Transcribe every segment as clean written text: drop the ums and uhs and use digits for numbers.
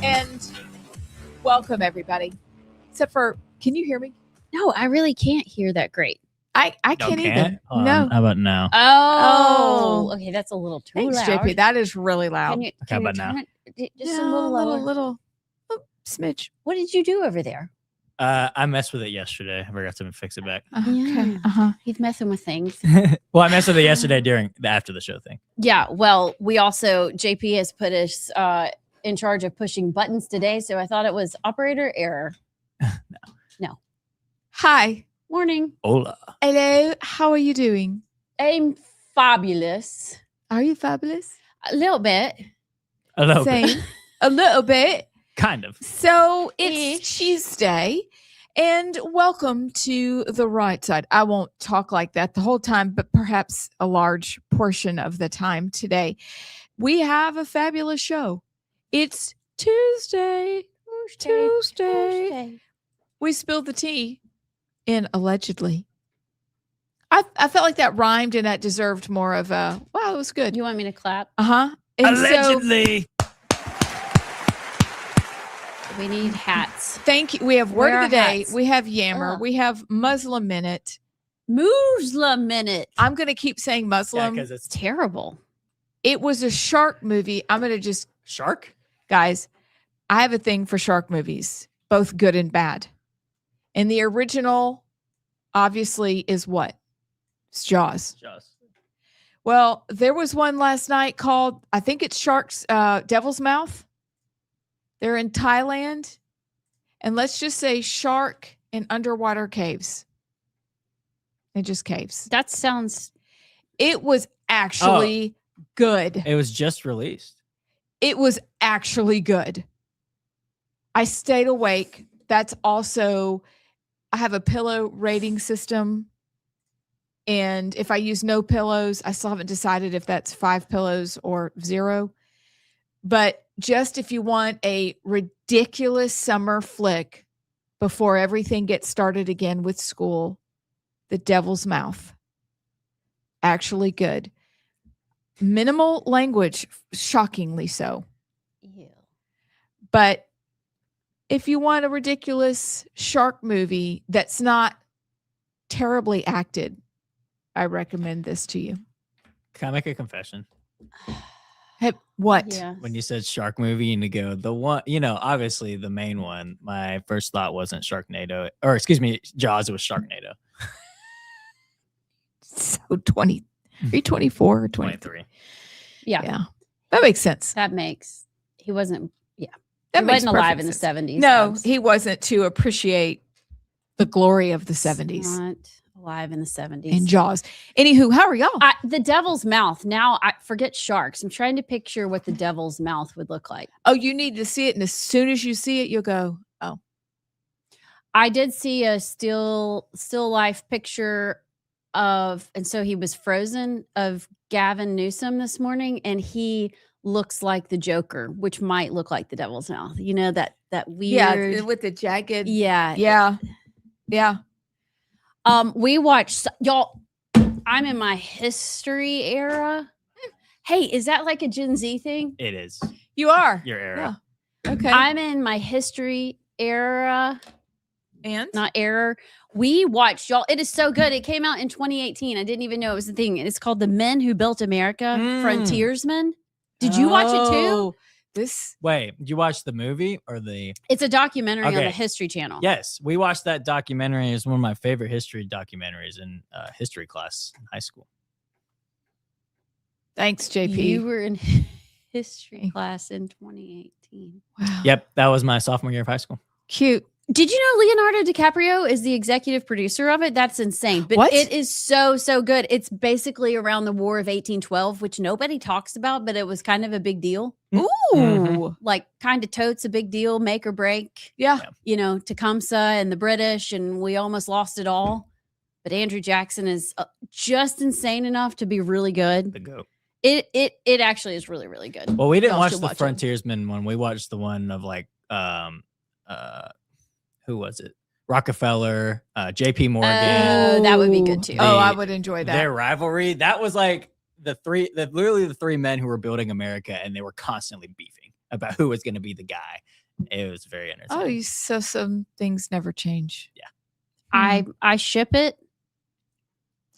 And welcome, everybody. Except for, can you hear me? No, I really can't hear that great. I can't either. No. How about now? Oh, okay. That's a little too Thanks, loud. JP. That is really loud. Can you how about turn it just Yeah, a little lower? little smidge. What did you do over there? I messed with it yesterday. I forgot to fix it back. Okay. Yeah. He's messing with things. Well, I messed with it yesterday during the after the show thing. Yeah. Well, we also, JP has put us in charge of pushing buttons today. So I thought it was operator error. No. Hi. Morning. Hola. Hello. How are you doing? I'm fabulous. Are you fabulous? A little bit. A little bit. Same. A little bit. Kind of. So it's Tuesday, and welcome to the right side. I won't talk like that the whole time, but perhaps a large portion of the time today. We have I show. It's Tuesday. We spilled the tea in allegedly. I felt like that rhymed and that deserved more of a, wow, it was good. You want me to clap? Uh-huh. Allegedly. We need hats. Thank you. We have word Where of the are day. hats? We have Yammer. Ugh. We have Muslim Minute. Muslim minute. I'm going to keep saying Yeah, Muslim. because it's Terrible. It was a shark movie. I'm going to just, shark. guys, I have a thing for shark movies, both good and bad. And the original, obviously, is what? It's Jaws. Well, there was one last night called, I think it's Shark's Devil's Mouth. They're in Thailand. And let's just say shark in underwater caves. They're just caves. That sounds. It was actually good. It was just released. It was actually good. I stayed awake. That's also, I have a pillow rating system. And if I use no pillows, I still haven't decided if that's 5 pillows or 0. But just if you want a ridiculous summer flick before everything gets started again with school, The Devil's Mouth. Actually good. Minimal language, shockingly so. Ew. But if you want a ridiculous shark movie that's not terribly acted, I recommend this to you. Can I make a confession? Hey, what? Yeah. When you said shark movie, and to go the one, obviously the main one. My first thought wasn't Sharknado, or excuse me, Jaws. It was Sharknado. So 20, are you 24 or 23? 23. Yeah. Yeah. That makes sense. That makes. He wasn't. Yeah. That He makes wasn't alive perfect in the sense. 70s. No, he wasn't to appreciate the glory of the 70s Not alive in the 70s. and Jaws. Anywho, how are y'all? The Devil's Mouth. Now I forget sharks. I'm trying to picture what the Devil's Mouth would look like. Oh, you need to see it. And as soon as you see it, you'll go, oh. I did see a still life picture of, and so he was frozen, of Gavin Newsom this morning, and he looks like the Joker, which might look like the Devil's Mouth. You know, that weird. Yeah, with the jagged. Yeah. Yeah. Yeah. We watched, y'all, I'm in my history era. Hey, is that like a Gen Z thing? It is You are. your era. Yeah. Okay. I'm in my history era, and not error. We watched, y'all, it is so good. It came out in 2018. I didn't even know it was a thing. It's called The Men Who Built America, Frontiersmen. Did you watch it too? Wait, did you watch the movie or the? It's a documentary on Okay. the History Channel. Yes, we watched that documentary. It's one of my favorite history documentaries in history class in high school. Thanks, JP. You were in history class in 2018. Wow. Yep, that was my sophomore year of high school. Cute. Did you know Leonardo DiCaprio is the executive producer of it? That's insane. But What? it is so good. It's basically around the War of 1812, which nobody talks about, but it was kind of a big deal. Ooh. Mhm. Like kind of totes a big deal, make or break. Yeah. You know, Tecumseh and the British, and we almost lost it all. But Andrew Jackson is just insane enough to be really good. The goat. It actually is really, really good. Well, we didn't Y'all watch should the watch it. Frontiersman one. We watched the one of like who was it? Rockefeller, JP Morgan. Oh, that would be good too. Oh, I would enjoy that. Their rivalry. That was like literally the three men who were building America, and they were constantly beefing. about who was going to be the guy. It was very entertaining. Oh, so some things never change. Yeah. I ship it.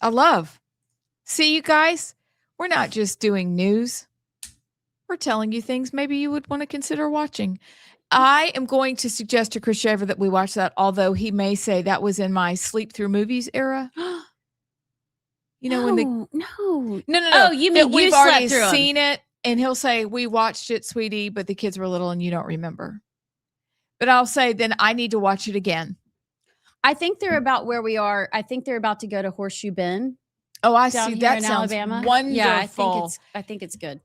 I love. See, you guys, we're not just doing news. We're telling you things maybe you would want to consider watching. I am going to suggest to Chris Shaver that we watch that, although he may say that was in my sleep through movies era. You know, when the no. no. Oh, you mean we've you slept already through 'em. seen it, and he'll say, "We watched it, sweetie, but the kids were little and you don't remember." But I'll say, then I need to watch it again. I think they're about where we are. I think they're about to go to Horseshoe Bend. Oh, I down see. here That in sounds Alabama. wonderful. Yeah, I think it's good.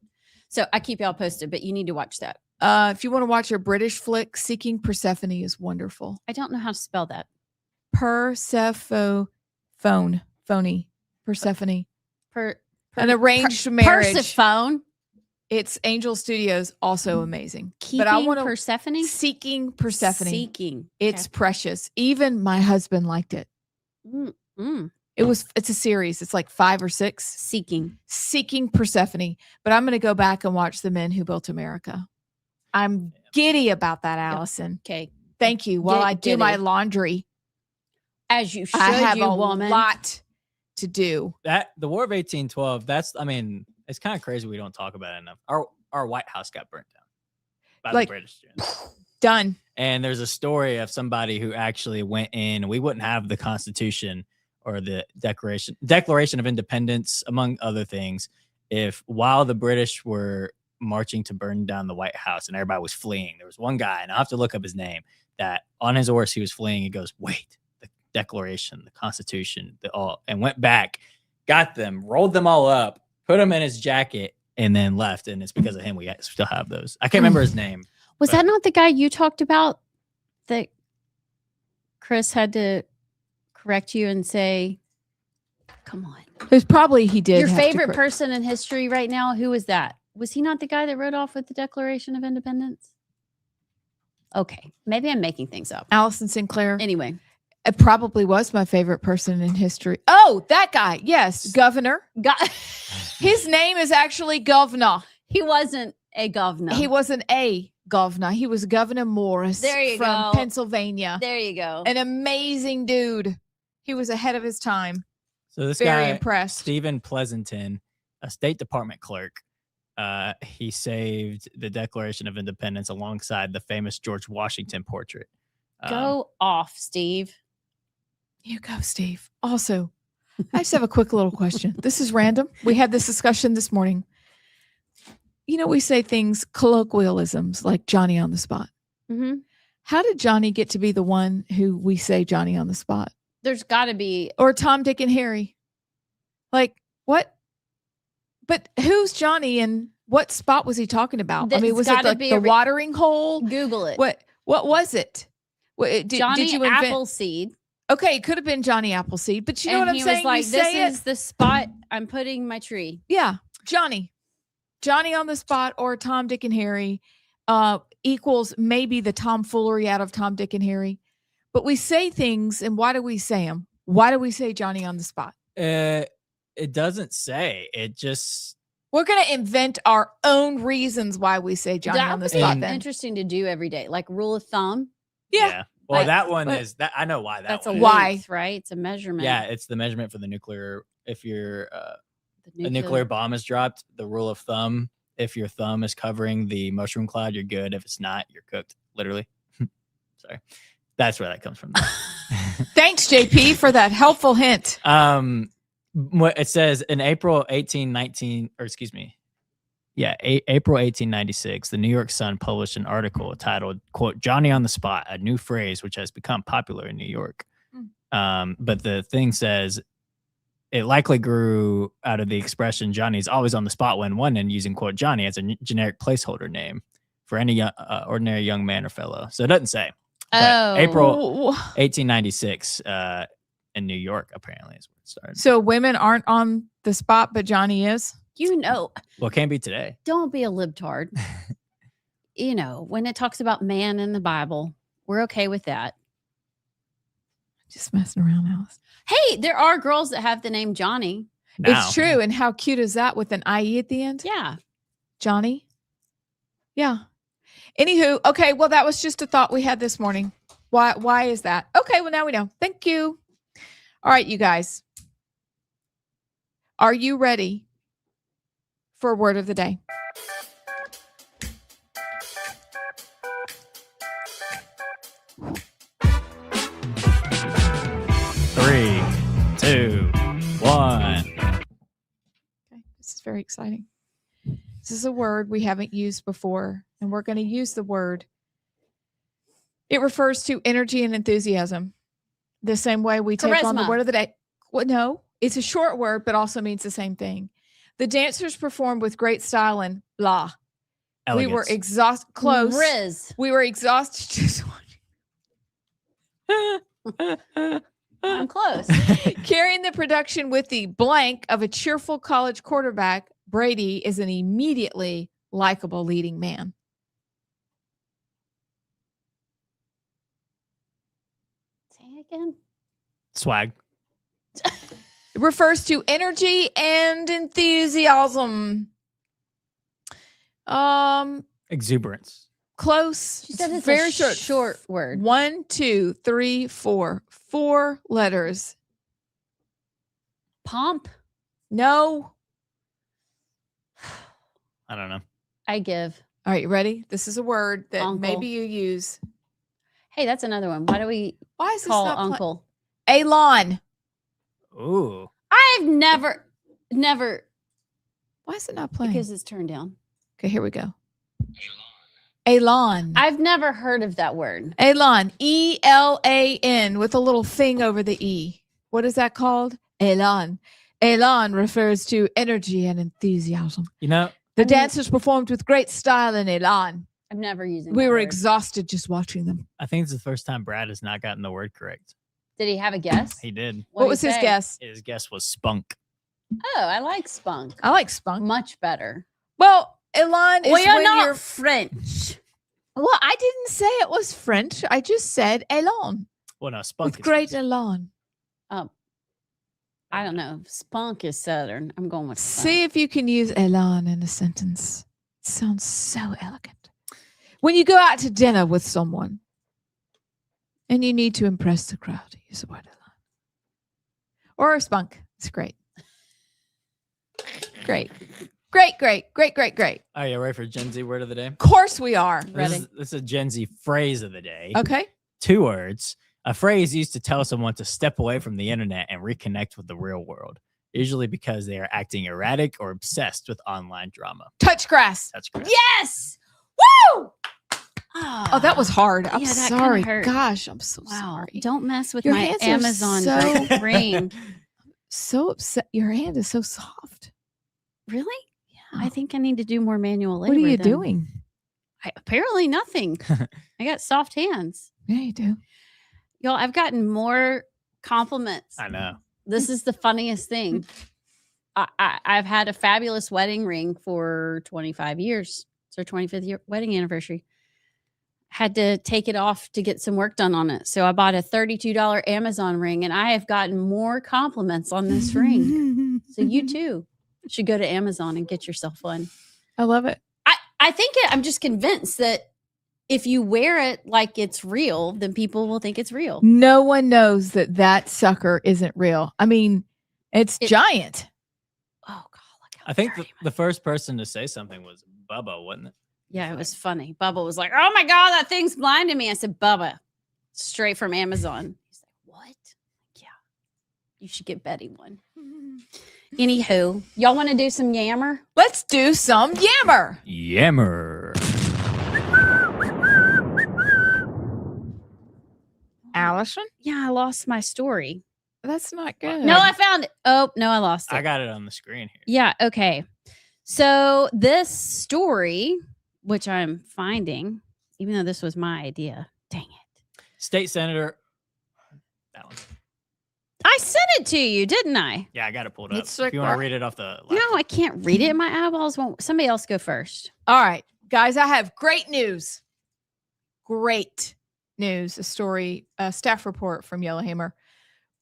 So I keep y'all posted, but you need to watch that. If you want to watch a British flick, Seeking Persephone is wonderful. I don't know how to spell that. Persephone. Persephone. An arranged marriage. Persephone. It's Angel Studios, also amazing. Keeping but I want to Persephone. Seeking Persephone. Seeking. It's Okay. precious. Even my husband liked it. It's a series. It's like 5 or 6. Seeking Persephone. But I'm going to go back and watch The Men Who Built America. I'm giddy about that, Allison. Okay. Thank you. While I do my Giddy. laundry, As you should, I have you a woman. lot to do. That the War of 1812. It's kind of crazy we don't talk about it enough. Our White House got burnt down by Like- the British. Done. And there's a story of somebody who actually went in. We wouldn't have the Constitution or the Declaration of Independence, among other things, if while the British were marching to burn down the White House and everybody was fleeing, there was one guy, and I'll have to look up his name, that on his horse he was fleeing. He goes, "Wait, the Declaration, the Constitution, and went back, got them, rolled them all up, put them in his jacket, and then left. And it's because of him we still have those. I can't remember his name. Was that not the guy you talked about that Chris had to correct you and say, come on. It was probably he did. Your have to favorite correct- person in history right now, who was that? Was he not the guy that wrote off with the Declaration of Independence? Okay. Maybe I'm making things up. Allison Sinclair. Anyway. It probably was my favorite person in history. Oh, that guy. Yes. Governor. His name is actually Governor. He wasn't a governor. He wasn't a governor. He was Governor Morris There you from go. Pennsylvania. There you go. An amazing dude. He was ahead of his time. So this Very guy, impressed. Stephen Pleasanton, a State Department clerk, he saved the Declaration of Independence alongside the famous George Washington portrait. Go off, Steve. You go, Steve. Also, I just have a quick little question. This is random. We had this discussion this morning. You know, we say things, colloquialisms like Johnny on the spot. Mm-hmm. How did Johnny get to be the one who we say Johnny on the spot? There's got to be. Or Tom, Dick, and Harry? Like, what? But who's Johnny and what spot was he talking about? I mean, was it gotta like be the a watering hole? Google it. What was it? Johnny did you invent? Appleseed. Okay, it could have been Johnny Appleseed, but you know And what I'm he saying? was like, you this say is the spot I'm putting my tree. Yeah, Johnny on the spot, or Tom, Dick, and Harry equals maybe the tomfoolery out of Tom, Dick, and Harry. But we say things, and why do we say them? Why do we say Johnny on the spot? It doesn't say. It just. We're going to invent our own reasons why we say Johnny That on the would be spot then. interesting to do every day, like rule of thumb. Yeah. Well, Like, that one but- is that. I know why that. That's a one is. Why? length, right? It's a measurement. Yeah, it's the measurement for the nuclear. If you're The a nuclear bomb is dropped, the rule of thumb: if your thumb is covering the mushroom cloud, you're good. If it's not, you're cooked. Literally. Sorry, that's where that comes from. Thanks, JP, for that helpful hint. What it says in April 1819, or excuse me, yeah, April 1896, the New York Sun published an article titled, quote, "Johnny on the Spot, a new phrase which has become popular in New York." But the thing says it likely grew out of the expression "Johnny's always on the spot when one," and using, quote, "Johnny" as a generic placeholder name for any ordinary young man or fellow. So it doesn't say. But April 1896 in New York, apparently, is where it started. So women aren't on the spot, but Johnny is? You know, Well, it can't be today. don't be a libtard. You know, when it talks about man in the Bible, we're okay with that. Just messing around, Alice. Hey, there are girls that have the name Johnny. Now. It's true. And how cute is that with an IE at the end? Yeah. Johnny? Yeah. Anywho, okay, well, that was just a thought we had this morning. Why is that? Okay, well, now we know. Thank you. All right, you guys. Are you ready for word of the day? Three, two, one. Okay, this is very exciting. This is a word we haven't used before, and we're going to use the word. It refers to energy and enthusiasm. The same way we take on the Charisma. word of the day. Well, no, it's a short word, but also means the same thing. The dancers performed with great style and blah. Elegance. We were exhausted. Close. Riz. We were exhausted just I'm close. carrying the production with the blank of a cheerful college quarterback. Brady is an immediately likable leading man. Say it again. Swag. It refers to energy and enthusiasm. Exuberance. Close. She said it's very a short. short word. 1, 2, 3, 4. 4 letters. Pomp. No. I don't know. I give. All right, you ready? This is a word that Uncle. maybe you use. Hey, that's another one. Why do we Why is this call not uncle? Elon. Ooh. I've never, Why is it not playing? because it's turned down. Okay, here we go. Elon. I've never heard of that word. Elon. ELAN with a little thing over the E. What is that called? Elon. Elon refers to energy and enthusiasm. You know, The I mean- dancers performed with great style and elan. I've never used it. We were exhausted just watching them. I think it's the first time Brad has not gotten the word correct. Did he have a guess? He did. What was his guess? His guess was spunk. Oh, I like spunk. I like spunk. Much better. Well, elan is We are when not you're. French. Well, I didn't say it was French. I just said elan Well, no, spunk. with is great French. elan. I don't know. Spunk is southern. I'm going with spunk. See if you can use elan in a sentence. It sounds so elegant. When you go out to dinner with someone and you need to impress the crowd, use the word elan. Or spunk. It's great. Great. Great, great, great, great, great. Are you ready for Gen Z word of the day? Of course we are. Ready. This is a Gen Z phrase of the day. Okay. 2 words. A phrase used to tell someone to step away from the internet and reconnect with the real world, usually because they are acting erratic or obsessed with online drama. Touch grass. That's correct. Yes. Woo! Oh, that was hard. I'm Yeah, that kinda sorry. hurt. Gosh, I'm so Wow. sorry. Don't mess with Your my hands are Amazon so- ring. So upset. Your hand is so soft. Really? Yeah. I think I need to do more manual labor. What are you then. doing? Apparently nothing. I got soft hands. Yeah, you do. Y'all, I've gotten more compliments. I know. This is the funniest thing. I've had a fabulous wedding ring for 25 years. It's our 25th year wedding anniversary. Had to take it off to get some work done on it. So I bought a $32 Amazon ring, and I have gotten more compliments on this ring. So you too should go to Amazon and get yourself one. I love it. I think I'm just convinced that if you wear it like it's real, then people will think it's real. No one knows that that sucker isn't real. I mean, it's giant. Oh God! Look how I think dirty the first person to say something was Bubba, wasn't it? Yeah, it was funny. Bubba was like, "Oh my God, that thing's blinding me." I said, "Bubba, straight from Amazon." He's like, "What?" Yeah, you should get Betty one. Anywho, y'all want to do some yammer? Let's do some yammer. Yammer. Allison? Yeah, I lost my story. That's not good. No, I found it. Oh no, I lost it. I got it on the screen here. Yeah. Okay. So this story, which I'm finding, even though this was my idea, dang it. State Senator. That one. I sent it to you, didn't I? Yeah, I got it pulled up. It's If like you want our- to read it off the laptop. No, I can't read it. My eyeballs won't. Somebody else go first. All right, guys, I have great news. Great news. A story, a staff report from Yellowhammer.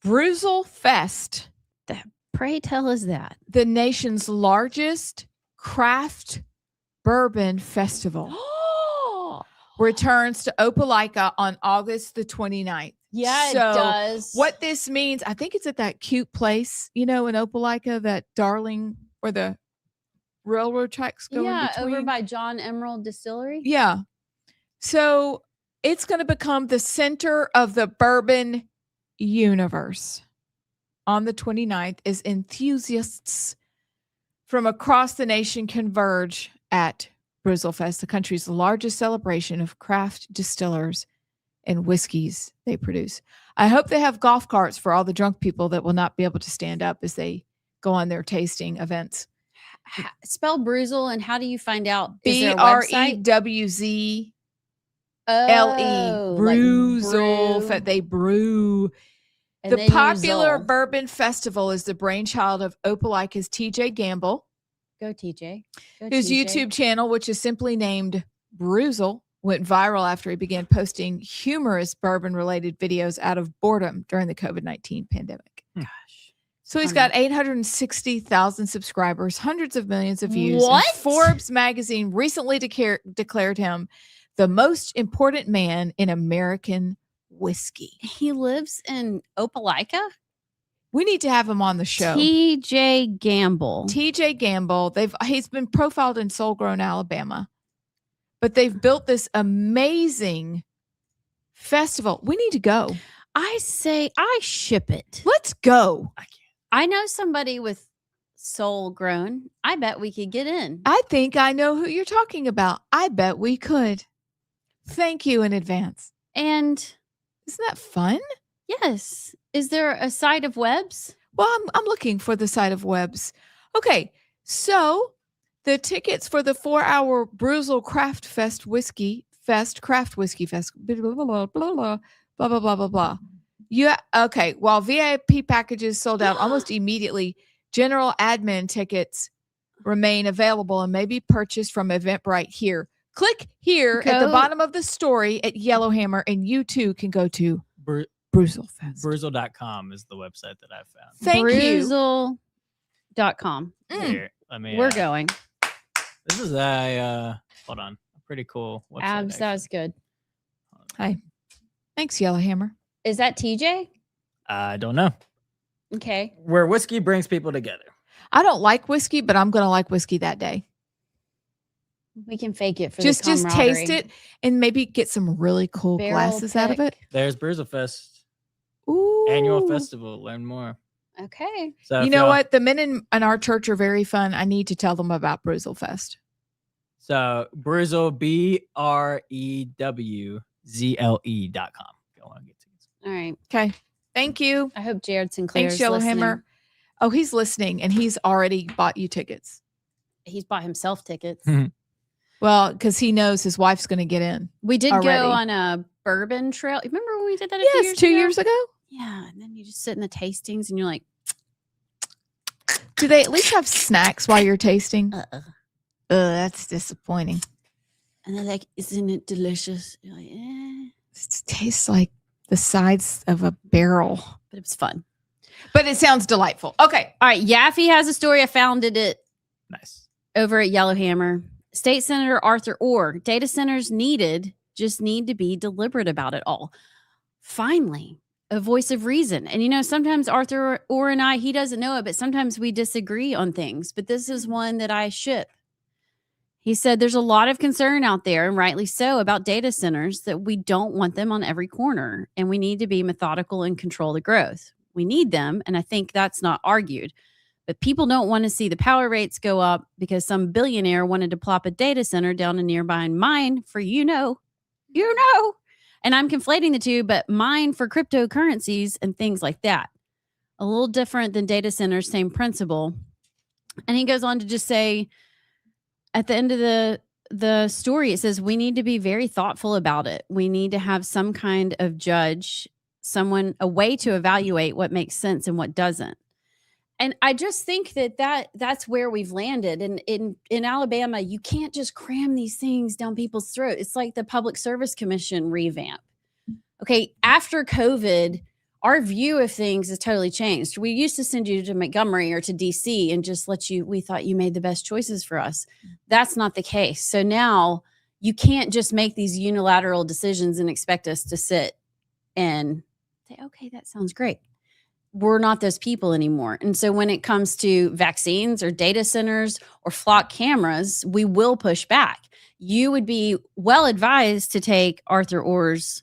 Bruzel Fest, Pray tell us that. the nation's largest craft bourbon festival, returns to Opelika on August the 29th. Yeah, So it does. What this means, I think it's at that cute place, in Opelika, that Darling, where the railroad tracks go in Yeah, between. over by John Emerald Distillery. Yeah. So it's going to become the center of the bourbon universe on the 29th as enthusiasts from across the nation converge at Brizzlefest, the country's largest celebration of craft distillers and whiskeys they produce. I hope they have golf carts for all the drunk people that will not be able to stand up as they go on their tasting events. Spell Bruzel, and how do you find out? Is there a website? BREWZLE. Oh, like Bruzel. brew. They brew. And The then popular Uzol. bourbon festival is the brainchild of Opelika's TJ Gamble, Go TJ. Go whose TJ. YouTube channel, which is simply named Bruzel, went viral after he began posting humorous bourbon-related videos out of boredom during the COVID-19 pandemic. Gosh. So he's Funny. got 860,000 subscribers, hundreds of millions of views. and What? Forbes magazine recently declared him the most important man in American whiskey. He lives in Opelika. We need to have him on the show. TJ Gamble. TJ Gamble. He's been profiled in Soul Grown, Alabama, but they've built this amazing festival. We need to go. I say I ship it. Let's go. I know somebody with Soul Grown. I bet we could get in. I think I know who you're talking about. I bet we could. Thank you in advance. And Isn't that fun? yes, is there a site of webs? Well, I'm looking for the site of webs. Okay, so the tickets for the 4-hour Bruzel Craft Fest Craft Whiskey Fest, blah, blah, blah, blah, blah, blah, blah, blah, blah, blah. Yeah, okay. While VIP packages sold out almost immediately, general admin tickets remain available and may be purchased from Eventbrite here. Click here at the Go- bottom of the story at Yellowhammer, and you too can go to Bruzel Fest. Bruzel.com is the website that I found. Thank you. Bruzel.com. Mm. Here, let me. We're going. This is a hold on, a pretty cool website. Abs, that was good. Hi. Thanks, Yellowhammer. Is that TJ? I don't know Okay. where whiskey brings people together. I don't like whiskey, but I'm going to like whiskey that day. We can fake it for Just the taste camaraderie. it and maybe get some really cool Barrel glasses out of it. pick. There's Brizzlefest Ooh. annual festival. Learn more. Okay. So You if know y'all- what? The men in our church are very fun. I need to tell them about Bruzel Fest. So Bruzel BREWZLE.com. If y'all want to get tickets. All right. Okay. Thank you. I hope Jared Sinclair Thanks, is listening. Yellowhammer. Oh, he's listening and he's already bought you tickets. He's bought himself tickets. Well, because he knows his wife's going to get in. We did Already. go on a bourbon trail. Remember when we did that a few Yes, years 2 ago? years ago. Yeah. And then you just sit in the tastings and you're like, Do they at least have snacks while you're tasting? uh-uh. That's disappointing. And they're like, isn't it delicious? You're like, eh. It tastes like the sides of a barrel, But it was fun. but it sounds delightful. Okay. All right. Yaffe has a story. I found it Nice. over at Yellowhammer. State Senator Arthur Orr, data centers just need to be deliberate about it all. Finally, a voice of reason. And sometimes Arthur Orr and he doesn't know it, but sometimes we disagree on things. But this is one that I ship. He said there's a lot of concern out there, and rightly so, about data centers, that we don't want them on every corner, and we need to be methodical and control the growth. We need them, and I think that's not argued. But people don't want to see the power rates go up because some billionaire wanted to plop a data center down a nearby mine for and I'm conflating the two, but mine for cryptocurrencies and things like that. A little different than data centers, same principle. And he goes on to just say, at the end of the story, it says we need to be very thoughtful about it. We need to have some kind of judge, a way to evaluate what makes sense and what doesn't. And I just think that's where we've landed. And in Alabama, you can't just cram these things down people's throat. It's like the Public Service Commission revamp. Okay, after COVID, our view of things has totally changed. We used to send you to Montgomery or to DC and just we thought you made the best choices for us. That's not the case. So now you can't just make these unilateral decisions and expect us to sit and say, okay, that sounds great. We're not those people anymore. And so when it comes to vaccines or data centers or flock cameras, we will push back. You would be well advised to take Arthur Orr's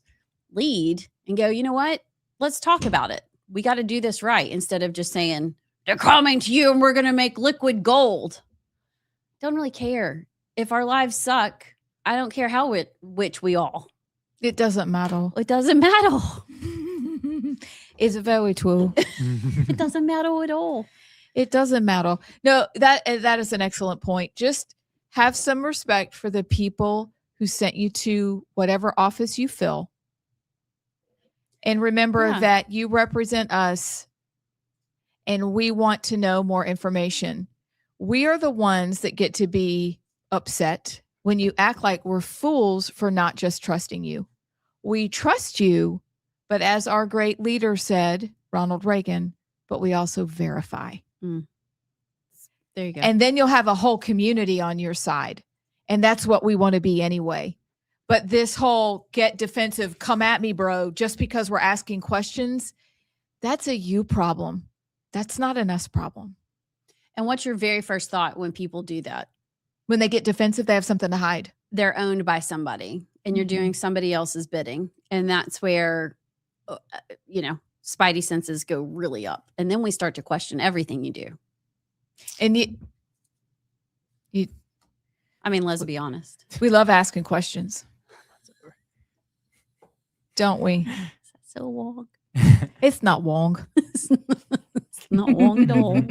lead and go, you know what? Let's talk about it. We got to do this right, instead of just saying, they're coming to you and we're going to make liquid gold. Don't really care. If our lives suck, I don't care how which we all. It doesn't matter. It doesn't matter. It's very true. It doesn't matter at all. It doesn't matter. No, that is an excellent point. Just have some respect for the people who sent you to whatever office you fill. And remember that you represent us and we want to know more information. We are the ones that get to be upset when you act like we're fools for not just trusting you. We trust you, but as our great leader said, Ronald Reagan, but we also verify. There you go. And then you'll have a whole community on your side. And that's what we want to be anyway. But this whole get defensive, come at me, bro, just because we're asking questions, that's a you problem. That's not an us problem. And what's your very first thought when people do that? When they get defensive, they have something to hide. They're owned by somebody and you're doing somebody else's bidding. And that's where, spidey senses go really up. And then we start to question everything you do. And let's be honest. We love asking questions. Don't we? So long. It's not long. It's not long at all.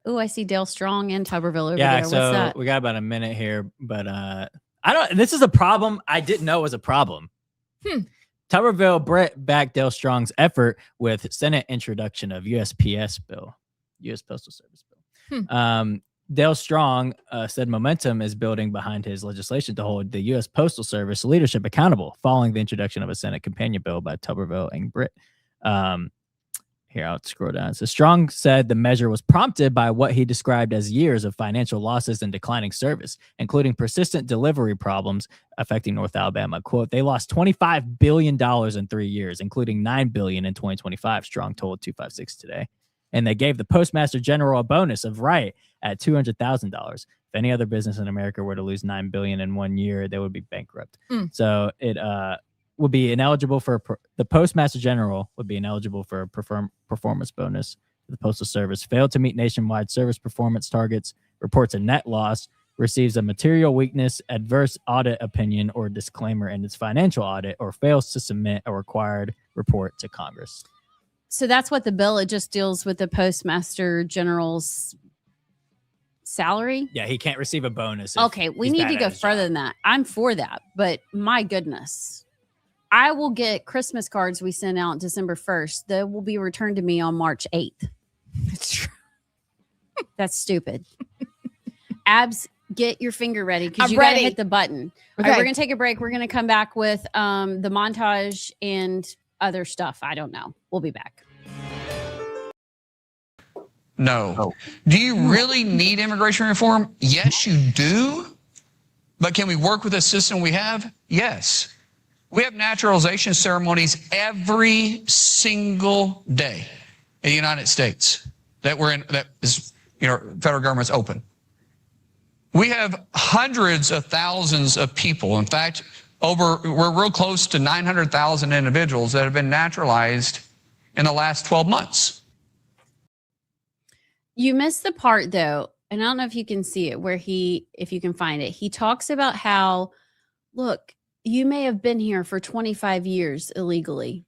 Oh, I see Dale Strong and Tuberville over there. What's so that? we got about a minute here, but this is a problem I didn't know was a problem. Tuberville backed Dale Strong's effort with Senate introduction of USPS bill, U.S. Postal Service bill. Dale Strong said momentum is building behind his legislation to hold the U.S. Postal Service leadership accountable following the introduction of a Senate companion bill by Tuberville and Britt. Here, I'll scroll down. So Strong said the measure was prompted by what he described as years of financial losses and declining service, including persistent delivery problems affecting North Alabama. Quote, they lost $25 billion in 3 years, including $9 billion in 2025, Strong told 256 today. And they gave the Postmaster General a bonus of right at $200,000. If any other business in America were to lose $9 billion in 1 year, they would be bankrupt. So it would be ineligible for the Postmaster General would be ineligible for a performance bonus. The Postal Service failed to meet nationwide service performance targets, reports a net loss, receives a material weakness, adverse audit opinion, or disclaimer in its financial audit, or fails to submit a required report to Congress. So that's what the bill, it just deals with the Postmaster General's salary. Yeah, he can't receive a bonus. Okay, we need to go further than that. I'm for that, but my goodness. I will get Christmas cards we send out December 1st. They will be returned to me on March 8th. It's true. That's stupid. Abs, get your finger ready because I'm you got to ready. hit the button. Okay. All right, we're going to take a break. We're going to come back with the montage and other stuff. I don't know. We'll be back. No. Do you really need immigration reform? Yes, you do. But can we work with the system we have? Yes. We have naturalization ceremonies every single day in the United States that is, federal government's open. We have hundreds of thousands of people. In fact, we're real close to 900,000 individuals that have been naturalized in the last 12 months. You missed the part though, and I don't know if you can see it if you can find it. He talks about how, look, you may have been here for 25 years illegally.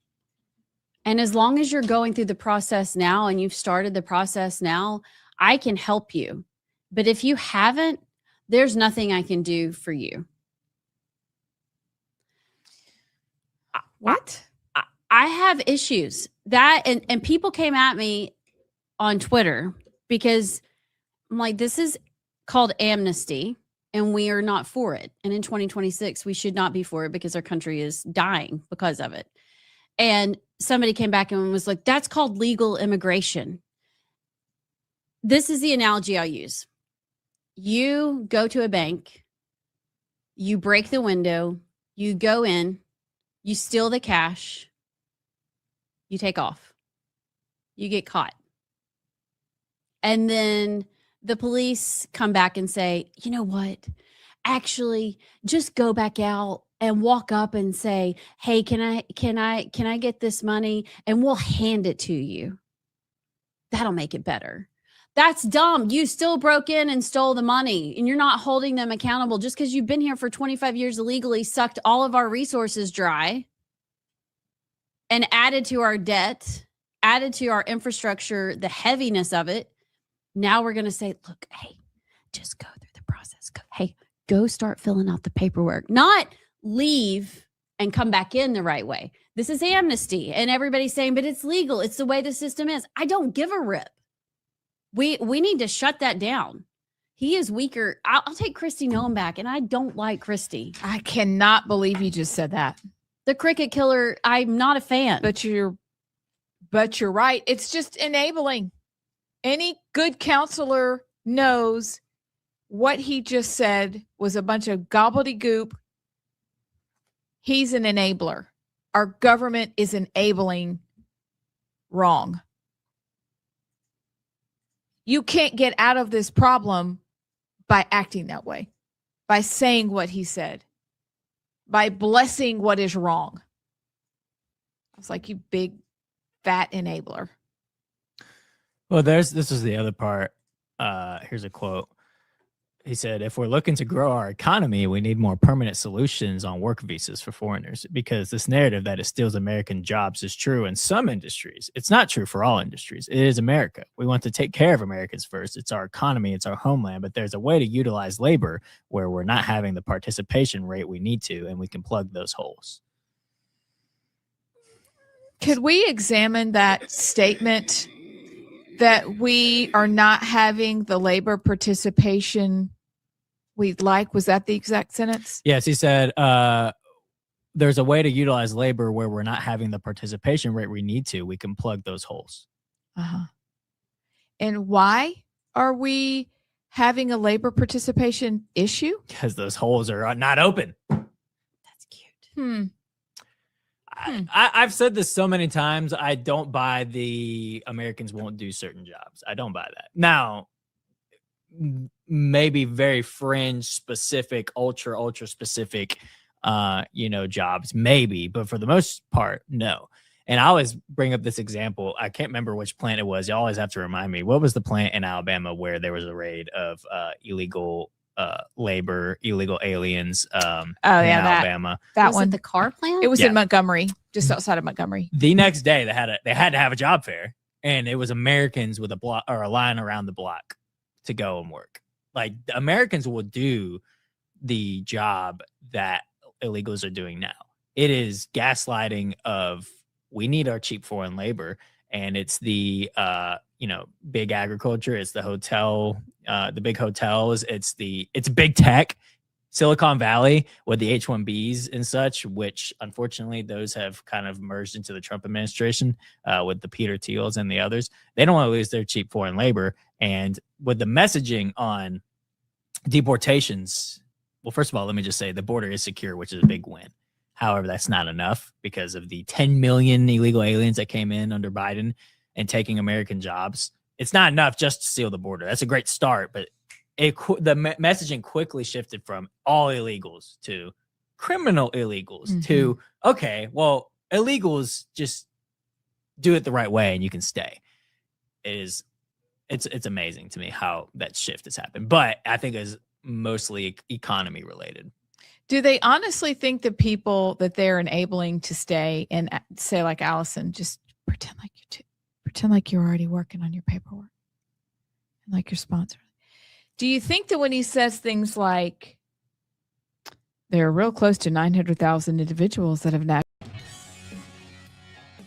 And as long as you're going through the process now and you've started the process now, I can help you. But if you haven't, there's nothing I can do for you. What? I have issues that, and people came at me on Twitter because I'm like, this is called amnesty and we are not for it. And in 2026, we should not be for it because our country is dying because of it. And somebody came back and was like, that's called legal immigration. This is the analogy I'll use. You go to a bank, You break the window, you go in, you steal the cash, you take off, you get caught. And then the police come back and say, you know what? Actually, just go back out and walk up and say, hey, can I get this money? And we'll hand it to you. That'll make it better. That's dumb. You still broke in and stole the money, and you're not holding them accountable just because you've been here for 25 years illegally, sucked all of our resources dry, and added to our debt, added to our infrastructure, the heaviness of it. Now we're going to say, look, hey, just go through the process. Go start filling out the paperwork, not leave and come back in the right way. This is amnesty. And everybody's saying, but it's legal. It's the way the system is. I don't give a rip. We need to shut that down. He is weaker. I'll take Kristi Noem back, and I don't like Kristi. I cannot believe you just said that. The cricket killer, I'm not a fan. But you're right. It's just enabling. Any good counselor knows what he just said was a bunch of gobbledygook. He's an enabler. Our government is enabling wrong. You can't get out of this problem by acting that way, by saying what he said, by blessing what is wrong. I was like, you big, fat enabler. Well, this is the other part. Here's a quote. He said, if we're looking to grow our economy, we need more permanent solutions on work visas for foreigners, because this narrative that it steals American jobs is true in some industries. It's not true for all industries. It is America. We want to take care of Americans first. It's our economy. It's our homeland. But there's a way to utilize labor where we're not having the participation rate we need to, and we can plug those holes. Could we examine that statement that we are not having the labor participation we'd like? Was that the exact sentence? Yes, he said, there's a way to utilize labor where we're not having the participation rate we need to. We can plug those holes. Uh-huh. And why are we having a labor participation issue? Because those holes are not open. That's cute. I've said this so many times. I don't buy the Americans won't do certain jobs. I don't buy that. Now, maybe very fringe specific, ultra specific, jobs, maybe, but for the most part, no. And I always bring up this example. I can't remember which plant it was. You always have to remind me. What was the plant in Alabama where there was a raid of illegal labor, illegal aliens in Alabama? That one, the car plant. It was in Montgomery, just outside of Montgomery. The next day, they had to have a job fair, and it was Americans with a block or a line around the block to go and work. Like, the Americans will do the job that illegals are doing now. It is gaslighting of, we need our cheap foreign labor, and it's the big agriculture, it's the hotel, the big hotels, it's big tech, Silicon Valley with the H-1Bs and such, which unfortunately those have kind of merged into the Trump administration with the Peter Thiels and the others. They don't want to lose their cheap foreign labor. And with the messaging on deportations, well, first of all, let me just say the border is secure, which is a big win. However, that's not enough because of the 10 million illegal aliens that came in under Biden and taking American jobs. It's not enough just to seal the border. That's a great start, but the messaging quickly shifted from all illegals to criminal illegals to, okay, well, illegals, just do it the right way and you can stay. It's amazing to me how that shift has happened, but I think it's mostly economy related. Do they honestly think the people that they're enabling to stay and say, like Allison, just pretend like you're already working on your paperwork and like your sponsor? Do you think that when he says things like they're real close to 900,000 individuals that have now,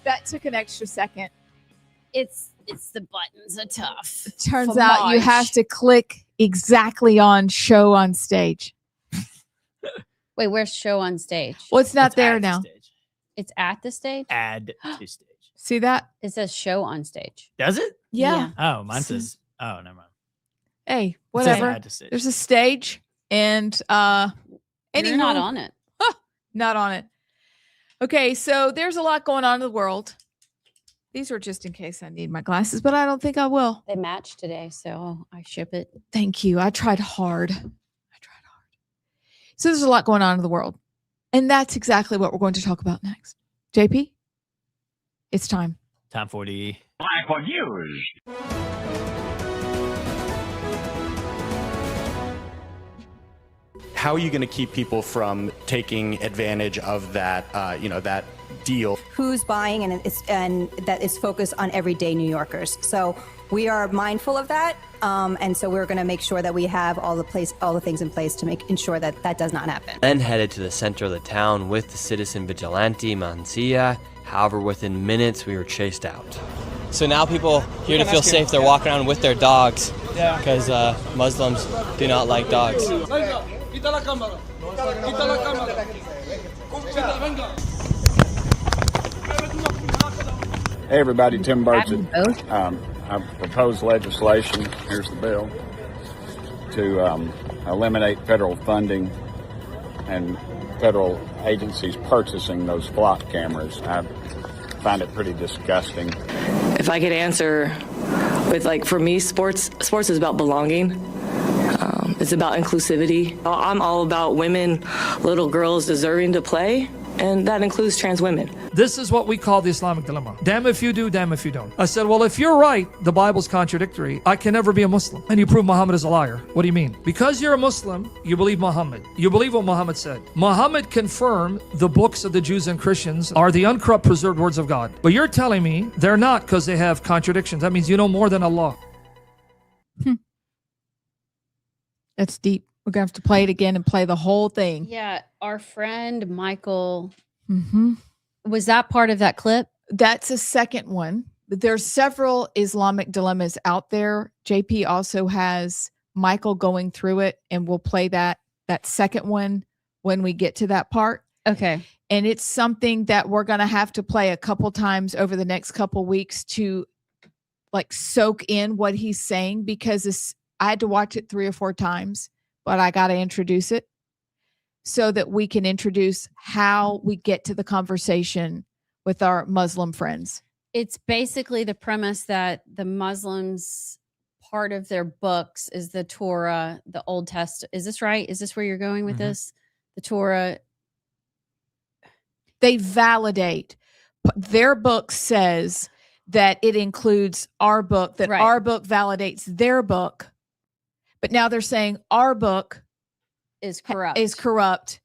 that took an extra second? It's the buttons are tough. It turns out you have to click exactly on show on stage. Wait, where's show on stage? Well, it's not there now. It's at the stage? Add to stage. See that? It says show on stage. Does it? Yeah. Oh, mine says, never mind. Hey, whatever. There's a stage and You're not Anywho, on it. not on it. Okay, so there's a lot going on in the world. These were just in case I need my glasses, but I don't think I will. They match today, so I ship it. Thank you. I tried hard. So there's a lot going on in the world. And that's exactly what we're going to talk about next. JP, it's time. Time for the Black News. How are you going to keep people from taking advantage of that, that deal? Who's buying and that is focused on everyday New Yorkers. So we are mindful of that, and so we're going to make sure that we have all the things in place to ensure that that does not happen. Then headed to the center of the town with the citizen vigilante Mancia. However, within minutes, we were chased out. So now people here to feel safe, they're walking around with their dogs because Muslims do not like dogs. Hey everybody, Tim Burchett. I've proposed legislation, here's the bill, to eliminate federal funding and federal agencies purchasing those flock cameras. I find it pretty disgusting. If I could answer with, for me, sports is about belonging. It's about inclusivity. I'm all about women, little girls deserving to play, and that includes trans women. This is what we call the Islamic dilemma. Damn if you do, damn if you don't. I said, well, if you're right, the Bible's contradictory, I can never be a Muslim. And you prove Muhammad is a liar. What do you mean? Because you're a Muslim, you believe Muhammad. You believe what Muhammad said. Muhammad confirmed the books of the Jews and Christians are the uncorrupt, preserved words of God. But you're telling me they're not because they have contradictions. That means you know more than Allah. That's deep. We're going to have to play it again and play the whole thing. Yeah, our friend Michael, Mm-hmm. was that part of that clip? That's a second one. But there's several Islamic dilemmas out there. JP also has Michael going through it, and we'll play that second one when we get to that part. Okay. And it's something that we're going to have to play a couple times over the next couple weeks to soak in what he's saying, because I had to watch it 3 or 4 times, but I got to introduce it so that we can introduce how we get to the conversation with our Muslim friends. It's basically the premise that the Muslims, part of their books is the Torah, the Old Testament. Is this right? Is this where you're going with this? The Torah. They validate. Their book says that it includes our book, that our book validates their book. But now they're saying our book is corrupt.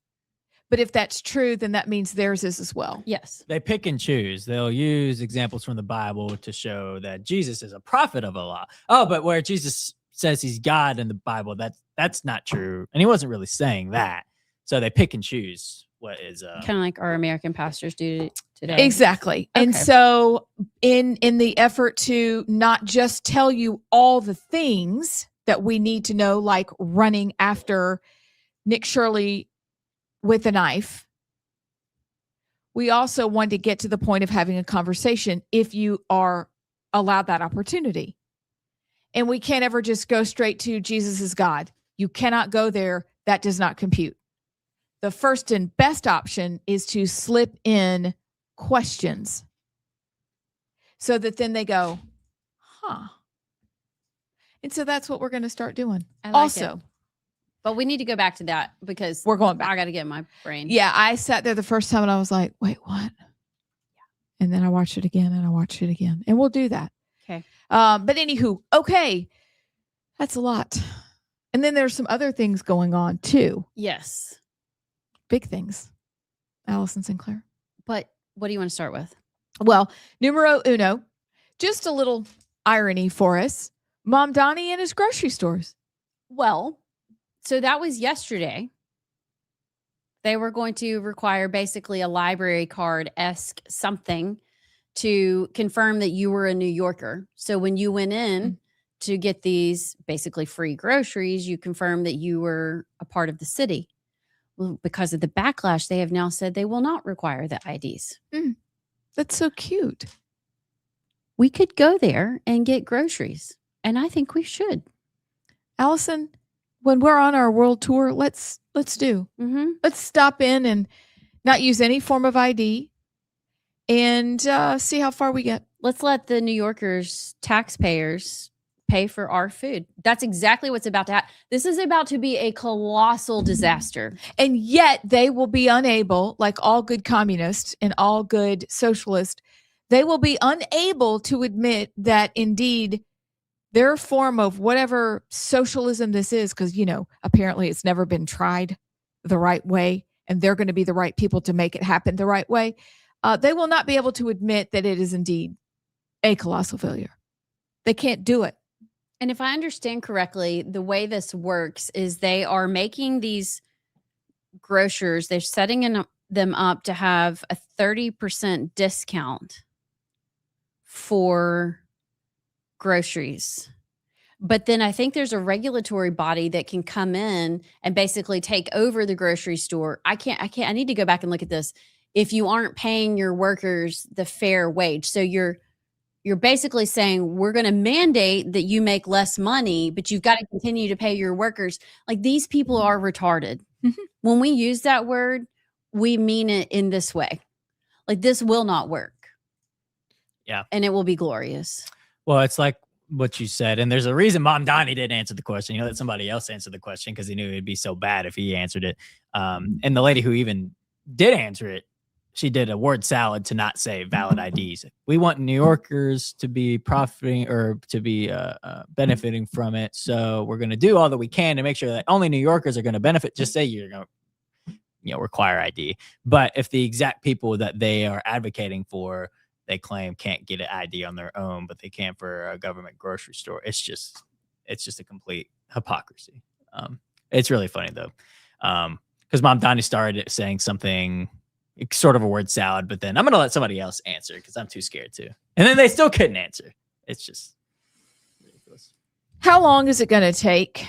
But if that's true, then that means theirs is as well. Yes. They pick and choose. They'll use examples from the Bible to show that Jesus is a prophet of Allah. Oh, but where Jesus says he's God in the Bible, that's not true. And he wasn't really saying that. So they pick and choose what is kind of like our American pastors do today. Exactly. Okay. And so in the effort to not just tell you all the things that we need to know, like running after Nick Shirley with a knife, we also want to get to the point of having a conversation if you are allowed that opportunity. And we can't ever just go straight to Jesus is God. You cannot go there. That does not compute. The first and best option is to slip in questions so that then they go, huh. And so that's what we're going to start doing. I like also, it. But we need to go back to that because we're going back. I got to get my brain. Yeah, I sat there the first time and I was like, wait, what? Yeah. And then I watched it again and I watched it again. And we'll do that. Okay. But anywho, okay. That's a lot. And then there's some other things going on too. Yes. Big things. Allison Sinclair. But what do you want to start with? Well, numero uno, just a little irony for us. Mom Donnie and his grocery stores. Well, so that was yesterday. They were going to require basically a library card-esque something to confirm that you were a New Yorker. So when you went in to get these basically free groceries, you confirmed that you were a part of the city. Well, because of the backlash, they have now said they will not require the IDs. That's so cute. We could go there and get groceries, and I think we should. Allison, when we're on our world tour, let's do. Mm-hmm. Let's stop in and not use any form of ID and see how far we get. Let's let the New Yorkers, taxpayers, pay for our food. That's exactly what's about to happen. This is about to be a colossal disaster. And yet they will be unable, like all good communists and all good socialists, they will be unable to admit that indeed their form of whatever socialism this is, because, apparently it's never been tried the right way, and they're going to be the right people to make it happen the right way. They will not be able to admit that it is indeed a colossal failure. They can't do it. And if I understand correctly, the way this works is they are making these grocers, they're setting them up to have a 30% discount for groceries. But then I think there's a regulatory body that can come in and basically take over the grocery store. I need to go back and look at this. If you aren't paying your workers the fair wage. So you're basically saying we're going to mandate that you make less money, but you've got to continue to pay your workers. Like, these people are retarded. When we use that word, we mean it in this way. Like, this will not work. Yeah. And it will be glorious. Well, it's like what you said. And there's a reason Mom Donnie didn't answer the question. Let somebody else answer the question because he knew it'd be so bad if he answered it. And the lady who even did answer it, she did a word salad to not say valid IDs. We want New Yorkers to be profiting or to be benefiting from it. So we're going to do all that we can to make sure that only New Yorkers are going to benefit. Just say you're going to require ID. But if the exact people that they are advocating for, they claim can't get an ID on their own, but they can for a government grocery store. It's just a complete hypocrisy. It's really funny though. Because Mom Donnie started saying something sort of a word salad, but then I'm going to let somebody else answer because I'm too scared to. And then they still couldn't answer. It's just ridiculous. How long is it going to take?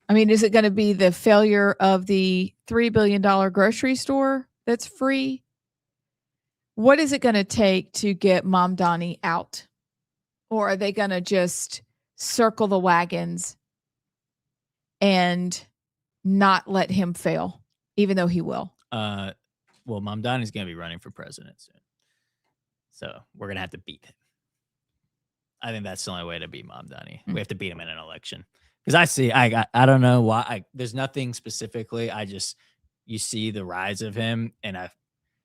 I mean, is it going to be the failure of the $3 billion grocery store that's free? What is it going to take to get Mom Donnie out? Or are they going to just circle the wagons and not let him fail, even though he will? Well, Mom Donnie's going to be running for president soon. So we're going to have to beat him. I think that's the only way to beat Mom Donnie. We have to beat him in an election. Because I don't know why. There's nothing specifically. You see the rise of him. And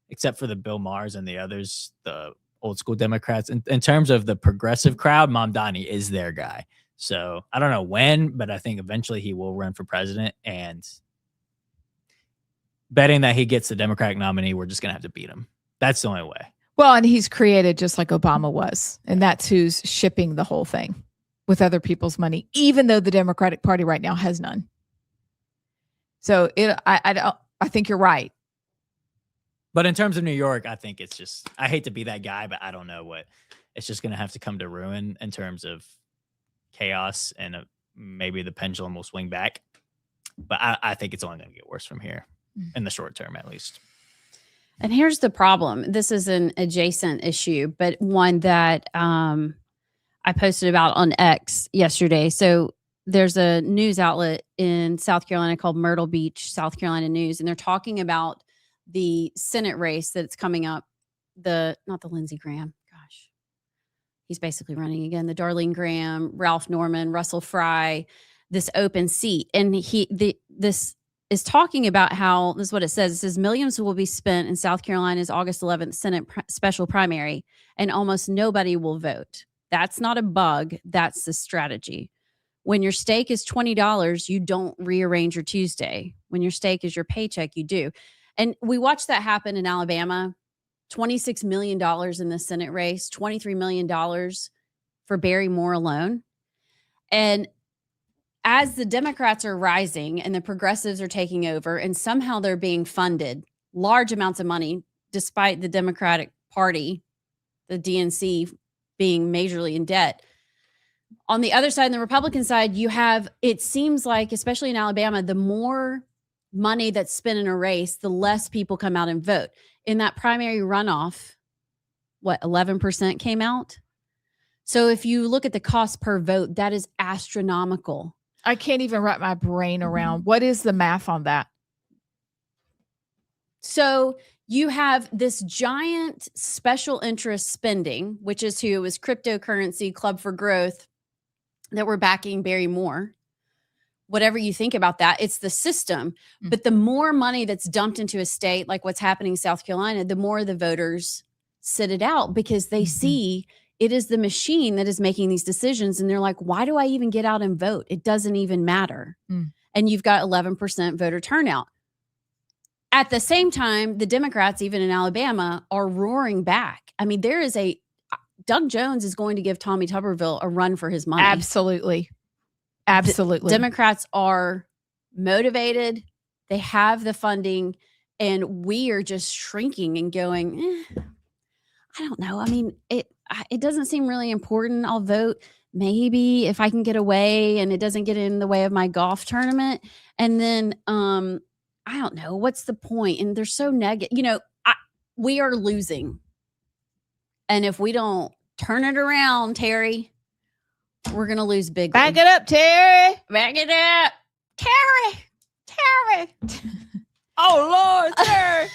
except for the Bill Maher's and the others, the old school Democrats, in terms of the progressive crowd, Mom Donnie is their guy. So I don't know when, but I think eventually he will run for president. And betting that he gets the Democratic nominee, we're just going to have to beat him. That's the only way. Well, and he's created just like Obama was. And that's who's shipping the whole thing with other people's money, even though the Democratic Party right now has none. So I think you're right. But in terms of New York, I think it's just, I hate to be that guy, but I don't know what, it's just going to have to come to ruin in terms of chaos, and maybe the pendulum will swing back. But I think it's only going to get worse from here in the short term, at least. And here's the problem. This is an adjacent issue, but one that I posted about on X yesterday. So there's a news outlet in South Carolina called Myrtle Beach, South Carolina News, and they're talking about the Senate race that's coming up. Not the Lindsey Graham. Gosh, he's basically running again. The Darlene Graham, Ralph Norman, Russell Fry, this open seat. And this is talking about how, this is what it says. It says millions will be spent in South Carolina's August 11th Senate special primary, and almost nobody will vote. That's not a bug. That's the strategy. When your stake is $20, you don't rearrange your Tuesday. When your stake is your paycheck, you do. And we watched that happen in Alabama. $26 million in the Senate race, $23 million for Barry Moore alone. And as the Democrats are rising and the progressives are taking over, and somehow they're being funded large amounts of money, despite the Democratic Party, the DNC, being majorly in debt. On the other side, on the Republican side, you have, it seems like, especially in Alabama, the more money that's spent in a race, the less people come out and vote. In that primary runoff, 11% came out? So if you look at the cost per vote, that is astronomical. I can't even wrap my brain around what is the math on that. So you have this giant special interest spending, which is who is cryptocurrency, Club for Growth, that we're backing Barry Moore. Whatever you think about that, it's the system. But the more money that's dumped into a state, like what's happening in South Carolina, the more the voters sit it out because they see it is the machine that is making these decisions. And they're like, why do I even get out and vote? It doesn't even matter. And you've got 11% voter turnout. At the same time, the Democrats, even in Alabama, are roaring back. I mean, Doug Jones is going to give Tommy Tuberville a run for his money. Absolutely. Absolutely. Democrats are motivated. They have the funding, and we are just shrinking and going, I don't know. I mean, it doesn't seem really important. I'll vote maybe if I can get away and it doesn't get in the way of my golf tournament. And then, I don't know. What's the point? And they're so negative. We are losing. And if we don't turn it around, Terry, we're going to lose big. Back it up, Terry. Back it up. Terry. Oh, Lord, Terry.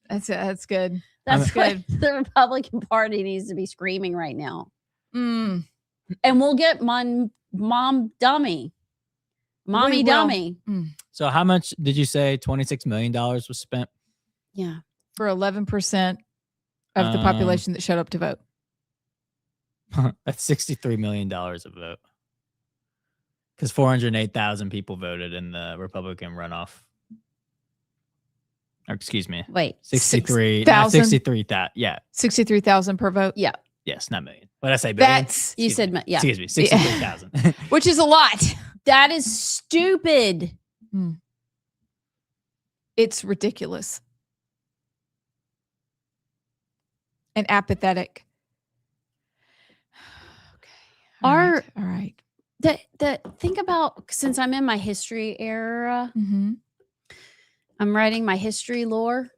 That's good. That's good. The Republican Party needs to be screaming right now. And we'll get Mommy Dummy. So how much did you say $26 million was spent? Yeah. For 11% of the population that showed up to vote. That's $63 million a vote. Because 408,000 people voted in the Republican runoff. Or excuse me. Wait. 63,000. Yeah. 63,000 per vote. Yeah. Yes, not million. What did I say? Billion? You said, yeah. Excuse me. 63,000. Which is a lot. That is stupid. It's ridiculous. And apathetic. All right. Think about, since I'm in my history era, I'm writing my history lore.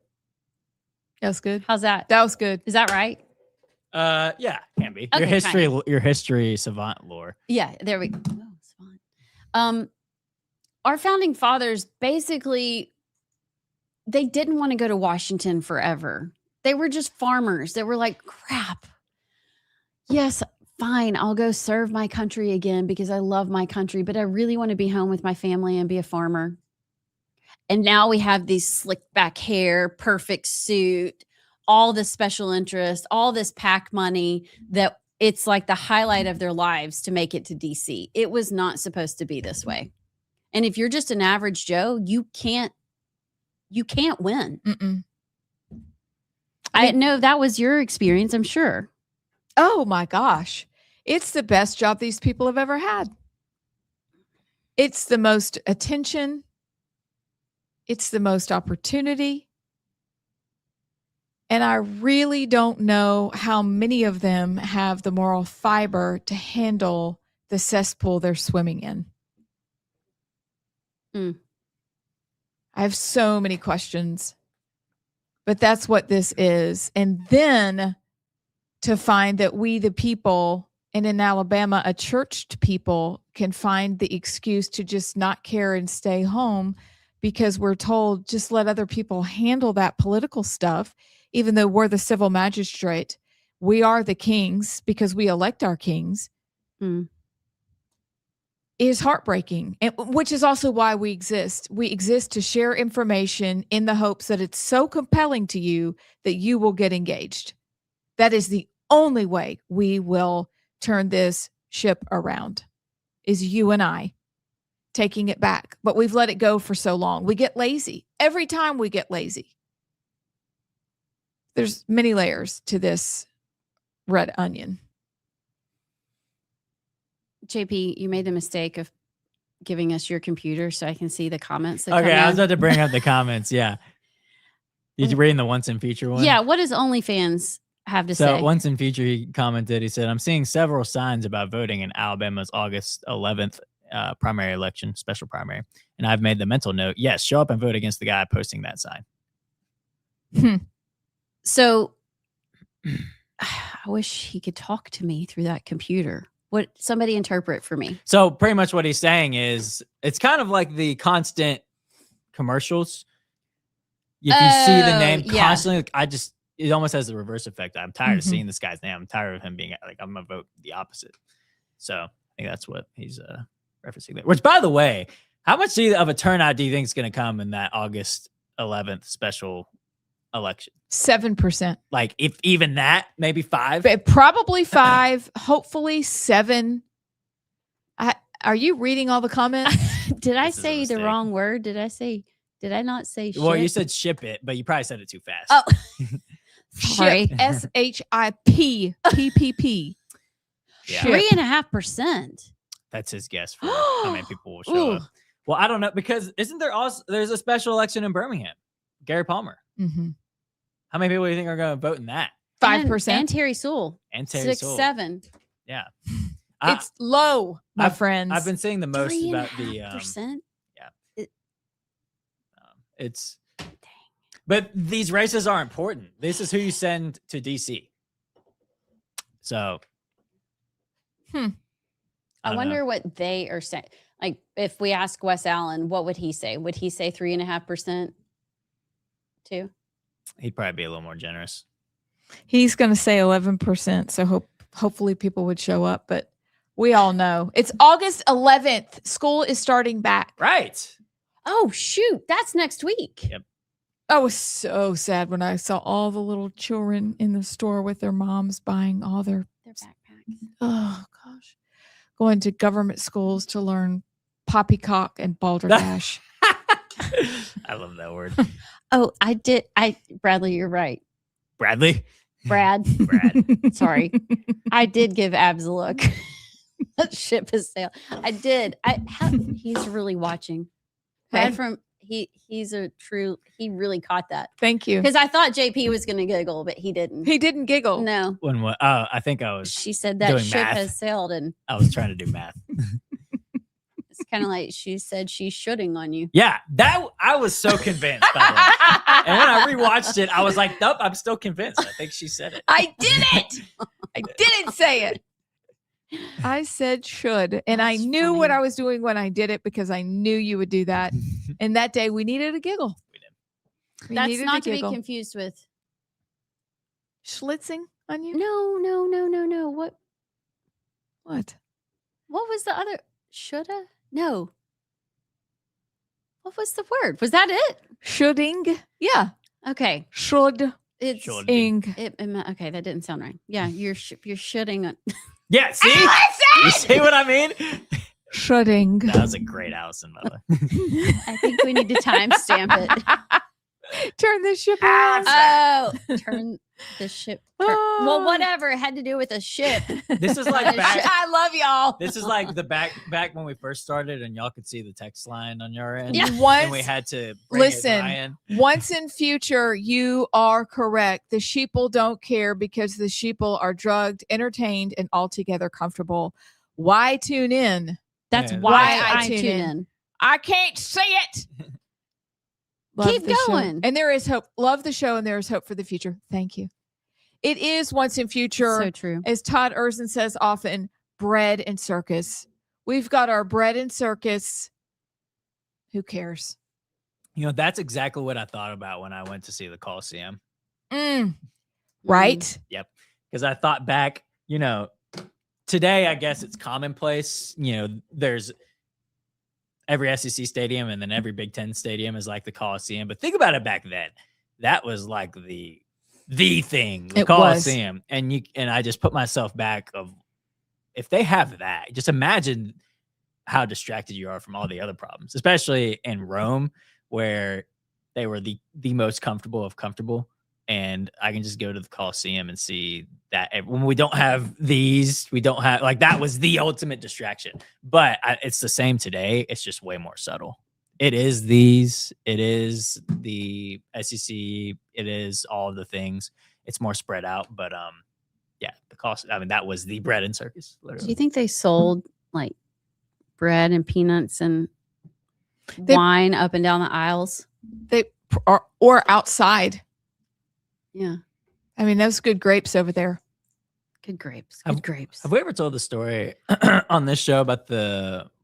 That was good. How's that? That was good. Is that right? Yeah, can be. Okay, Your history savant lore. Yeah, there we go. Oh, savant. Our founding fathers basically, they didn't want to go to Washington forever. They were just farmers. They were like, crap. Yes, fine. I'll go serve my country again because I love my country, but I really want to be home with my family and be a farmer. And now we have these slicked back hair, perfect suit, all this special interest, all this PAC money that it's like the highlight of their lives to make it to DC. It was not supposed to be this way. And if you're just an average Joe, you can't win. I know that was your experience, I'm sure. Oh my gosh. It's the best job these people have ever had. It's the most attention. It's the most opportunity. And I really don't know how many of them have the moral fiber to handle the cesspool they're swimming in. I have so many questions, but that's what this is. And then to find that we, the people, and in Alabama, a churched people, can find the excuse to just not care and stay home because we're told just let other people handle that political stuff, even though we're the civil magistrate. We are the kings because we elect our kings. Is heartbreaking, and which is also why we exist. We exist to share information in the hopes that it's so compelling to you that you will get engaged. That is the only way we will turn this ship around, is you and I taking it back. But we've let it go for so long. We get lazy. Every time we get lazy. There's many layers to this red onion. JP, you made the mistake of giving us your computer so I can see the comments. That Okay, I was about to bring up the comments. Yeah. Did you read the once in feature one? Yeah. What does OnlyFans have to say? So once in feature, he commented, he said, I'm seeing several signs about voting in Alabama's August 11th primary election, special primary. And I've made the mental note, yes, show up and vote against the guy posting that sign. So I wish he could talk to me through that computer. What somebody interpret for me. So pretty much what he's saying is it's kind of like the constant commercials. If you see the name constantly, it almost has the reverse effect. I'm tired of seeing this guy's name. I'm tired of him being like, I'm gonna vote the opposite. So I think that's what he's referencing there. Which, by the way, how much of a turnout do you think is going to come in that August 11th special election? 7%. Like, if even that, maybe 5? But probably 5, hopefully 7. Are you reading all the comments? Did I say the wrong word? Did I not say shit? Well, you said ship it, but you probably said it too fast. Oh, sorry. SHIP. PPP. Yeah. 3.5%. That's his guess for how many people will show up. Well, I don't know, because isn't there also, there's a special election in Birmingham, Gary Palmer. Mm-hmm. How many people do you think are going to vote in that? 5%. And Terry Sewell. And Terry 6, Sewell. 7. Yeah. It's low, my friends. I've been seeing the most about the 3.5%. it's but these races are important. This is who you send to DC. So I wonder what they are saying. Like, if we ask Wes Allen, what would he say? Would he say 3.5% too? He'd probably be a little more generous. He's going to say 11%. So hopefully people would show up. But we all know it's August 11th. School is starting back. Right. Oh, shoot. That's next week. Yep. I was so sad when I saw all the little children in the store with their moms buying all their backpacks. Oh, gosh. Going to government schools to learn poppycock and balderdash. I love that word. Oh, Bradley, you're right. Bradley? Brad. Sorry. I did give Abs a look. That ship has sailed. I did. He's really watching. Brad he really caught that. Thank you. Because I thought JP was going to giggle, but he didn't. He didn't giggle. No. When what? Oh, I think I was. She said that doing ship math. has sailed, and I was trying to do math. it's kind of like she said she's shooting on you. Yeah, that I was so convinced. By the way. And when I rewatched it, I was like, nope, I'm still convinced. I think she said it. I did it. I didn't say it. I said should. And I knew what I was doing when I did it because I knew you would do that. And that day we needed a giggle. We did. We That's needed not a to be giggle. confused with Schlitzing on you? No. What What? was the other? Shoulda? No. What was the word? Was that it? Shoulding? Yeah. Okay. Should. It's Should. Ing. okay. That didn't sound right. Yeah, you're shooting on. Yeah, see? You see what I mean? Shoulding. That was a great Allison, by the way. I think we need to timestamp it. Turn this ship around. Oh, turn the ship. Well, whatever. It had to do with a ship. This is like back. I love y'all. This is like the back when we first started, and y'all could see the text line on your end. Yeah. And we had to bring Listen, it Ryan. once in future, you are correct. The sheeple don't care because the sheeple are drugged, entertained, and altogether comfortable. Why tune in? That's Yeah. why Why I tune in. I can't see it. Keep the show. going. And there is hope. Love the show, and there is hope for the future. Thank you. It is once in future. So true. As Todd Erzin says often, bread and circus. We've got our bread and circus. Who cares? You know, that's exactly what I thought about when I went to see the Coliseum. Right? Yep. Because I thought back, you know, today, I guess it's commonplace. You know, there's every SEC stadium and then every Big Ten stadium is like the Coliseum. But think about it back then. That was like the thing, the Coliseum. And I just put myself back of if they have that, just imagine how distracted you are from all the other problems, especially in Rome, where they were the most comfortable of comfortable. And I can just go to the Coliseum and see that when we don't have these, we don't have like that was the ultimate distraction. But it's the same today. It's just way more subtle. It is these. It is the SEC. It is all of the things. It's more spread out. But yeah, the cost. I mean, that was the bread and circus. Literally. Do you think they sold like bread and peanuts and wine up and down the aisles? They or outside. Yeah. I mean, those good grapes over there. Good grapes. Have- Good grapes. Have we ever told the story on this show about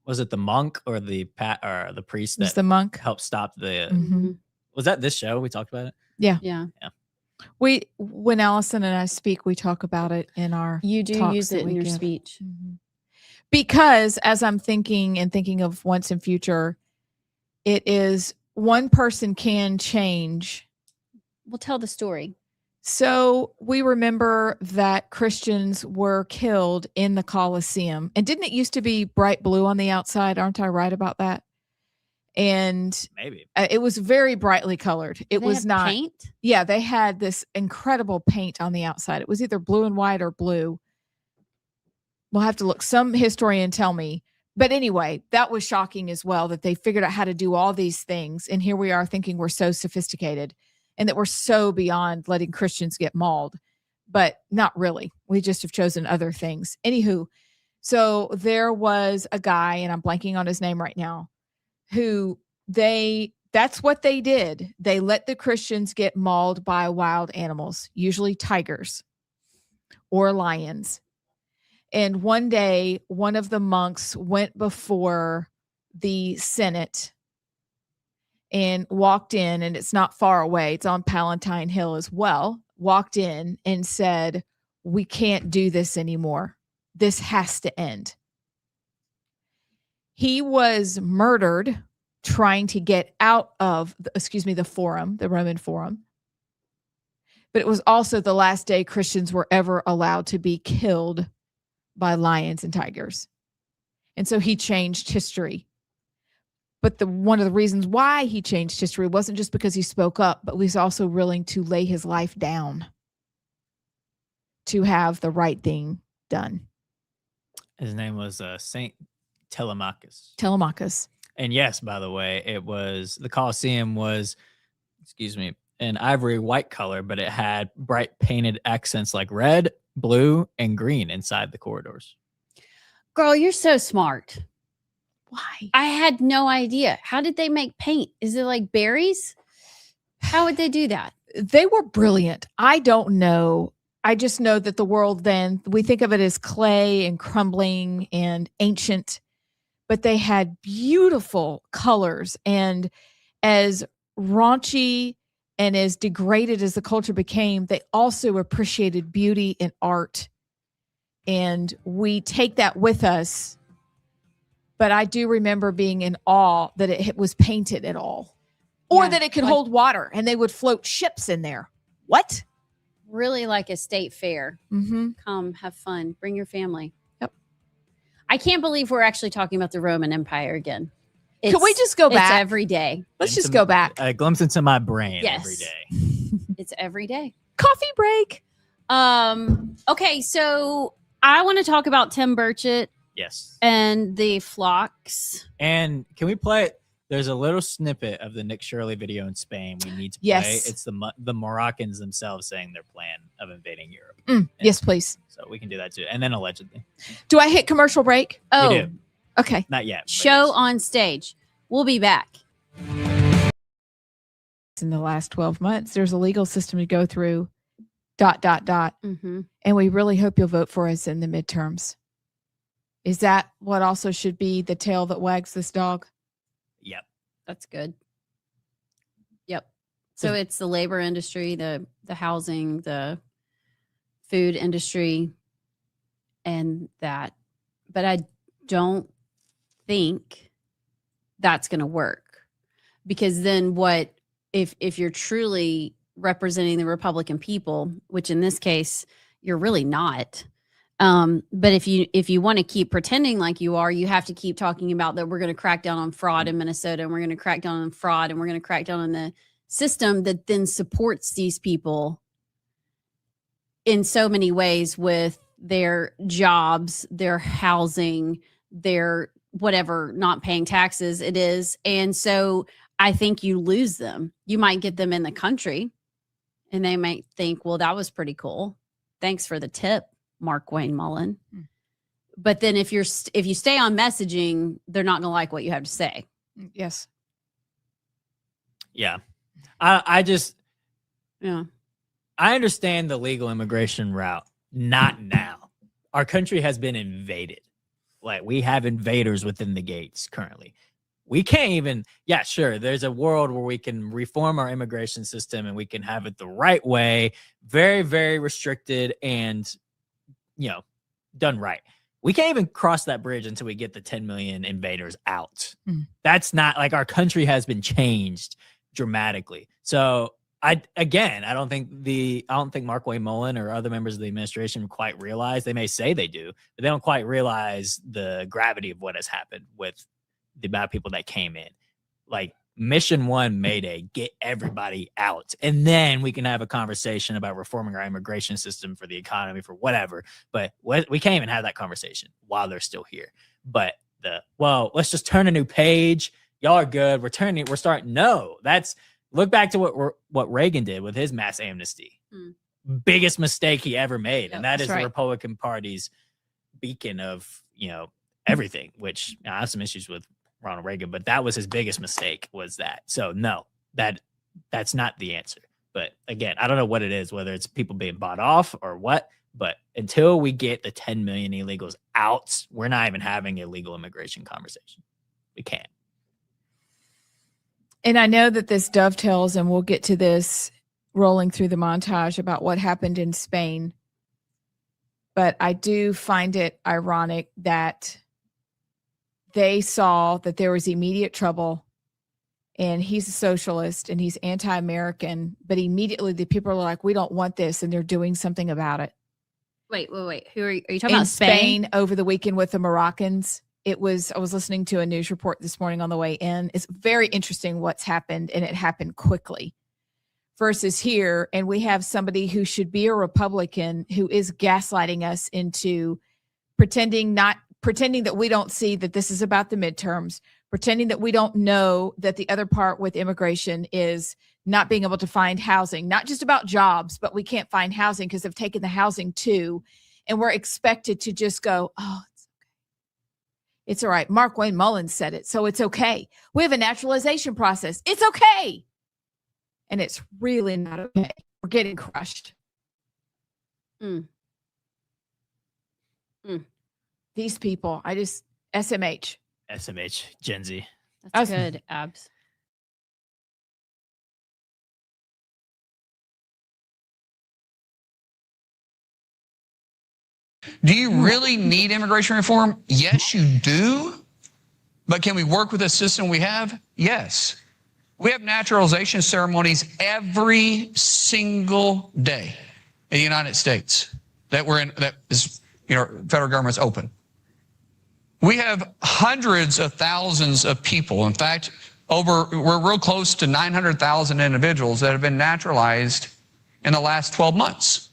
was it the monk or the priest It's that the monk. helped stop the? Mhm. Was that this show we talked about it? Yeah. Yeah. When Allison and I speak, we talk about it in our You do talks use that it in we your give. speech. Because as I'm thinking of once and future, it is one person can change. We'll tell the story. So we remember that Christians were killed in the Colosseum. And didn't it used to be bright blue on the outside? Aren't I right about that? And Maybe. it was very brightly colored. It They was have not. paint. Yeah, they had this incredible paint on the outside. It was either blue and white or blue. We'll have to look. Some historian tell me. But anyway, that was shocking as well that they figured out how to do all these things. And here we are thinking we're so sophisticated and that we're so beyond letting Christians get mauled. But not really. We just have chosen other things. Anywho, so there was a guy, and I'm blanking on his name right now, who that's what they did. They let the Christians get mauled by wild animals, usually tigers or lions. And one day, one of the monks went before the Senate and walked in, and it's not far away. It's on Palatine Hill as well. Walked in and said, "We can't do this anymore. This has to end." He was murdered trying to get out of, the forum, the Roman forum. But it was also the last day Christians were ever allowed to be killed by lions and tigers. And so he changed history. But one of the reasons why he changed history wasn't just because he spoke up, but was also willing to lay his life down to have the right thing done. His name was Saint Telemachus. Telemachus. And yes, by the way, the Colosseum was, an ivory white color, but it had bright painted accents like red, blue, and green inside the corridors. Girl, you're so smart. Why? I had no idea. How did they make paint? Is it like berries? How would they do that? They were brilliant. I don't know. I just know that the world then, we think of it as clay and crumbling and ancient, but they had beautiful colors. And as raunchy and as degraded as the culture became, they also appreciated beauty and art. And we take that with us. But I do remember being in awe that it was painted at all, or that it could hold water and they would float ships in there. What? Really like a state fair. Mm-hmm. Come have fun. Bring your family. Yep. I can't believe we're actually talking about the Roman Empire again. Can we just go back? It's every day. Let's just go back. A glimpse into my brain Yes. every day. It's every day. Coffee break. Okay, so I want to talk about Tim Burchett Yes. and the flocks. And can we play it? There's a little snippet of the Nick Shirley video in Spain we need to play. Yes. It's the Moroccans themselves saying their plan of invading Europe. Yes, please. So we can do that too. And then allegedly. Do I hit commercial break? Oh, We do. Okay. Not yet. but show yes. on stage. We'll be back. In the last 12 months, there's a legal system to go through, ... And we really hope you'll vote for us in the midterms. Is that what also should be the tail that wags this dog? Yep. That's good. Yep. So it's the labor industry, the housing, the food industry, and that. But I don't think that's going to work, because then what if you're truly representing the Republican people, which in this case you're really not. But if you want to keep pretending like you are, you have to keep talking about that we're going to crack down on fraud in Minnesota, and we're going to crack down on fraud, and we're going to crack down on the system that then supports these people in so many ways with their jobs, their housing, their whatever, not paying taxes it is. And so I think you lose them. You might get them in the country and they might think, well, that was pretty cool. Thanks for the tip, Mark Wayne Mullen. But then if you stay on messaging, they're not going to like what you have to say. Yes. Yeah. I Yeah. understand the legal immigration route. Not now. Our country has been invaded. Like, we have invaders within the gates currently. We can't even, yeah, sure. There's a world where we can reform our immigration system and we can have it the right way, very, very restricted and, done right. We can't even cross that bridge until we get the 10 million invaders out. That's not like, our country has been changed dramatically. So I don't think Mark Wayne Mullen or other members of the administration quite realize. They may say they do, but they don't quite realize the gravity of what has happened with the amount of people that came in. Like, mission one, Mayday, get everybody out. And then we can have a conversation about reforming our immigration system for the economy, for whatever. But we can't even have that conversation while they're still here. But let's just turn a new page. Y'all are good. We're starting. No, look back to what Reagan did with his mass amnesty. Biggest mistake he ever made. And that is the Republican Party's beacon of, everything, which I have some issues with Ronald Reagan, but that was his biggest mistake, was that. So no, that's not the answer. But again, I don't know what it is, whether it's people being bought off or what, but until we get the 10 million illegals out, we're not even having a legal immigration conversation. We can't. And I know that this dovetails, and we'll get to this rolling through the montage about what happened in Spain. But I do find it ironic that they saw that there was immediate trouble, and he's a socialist and he's anti-American, but immediately the people are like, we don't want this, and they're doing something about it. Wait. Who are you talking about? Spain over the weekend with the Moroccans. I was listening to a news report this morning on the way in. It's very interesting what's happened, and it happened quickly versus here. And we have somebody who should be a Republican who is gaslighting us into pretending that we don't see that this is about the midterms, pretending that we don't know that the other part with immigration is not being able to find housing, not just about jobs, but we can't find housing because they've taken the housing too. And we're expected to just go, oh, it's okay. It's all right. Mark Wayne Mullins said it, so it's okay. We have a naturalization process. It's okay. And it's really not okay. We're getting crushed. These people, SMH, Gen Z. That's good, Abs. Do you really need immigration reform? Yes, you do. But can we work with the system we have? Yes. We have naturalization ceremonies every single day in the United States that federal government's open. We have hundreds of thousands of people. In fact, we're real close to 900,000 individuals that have been naturalized in the last 12 months.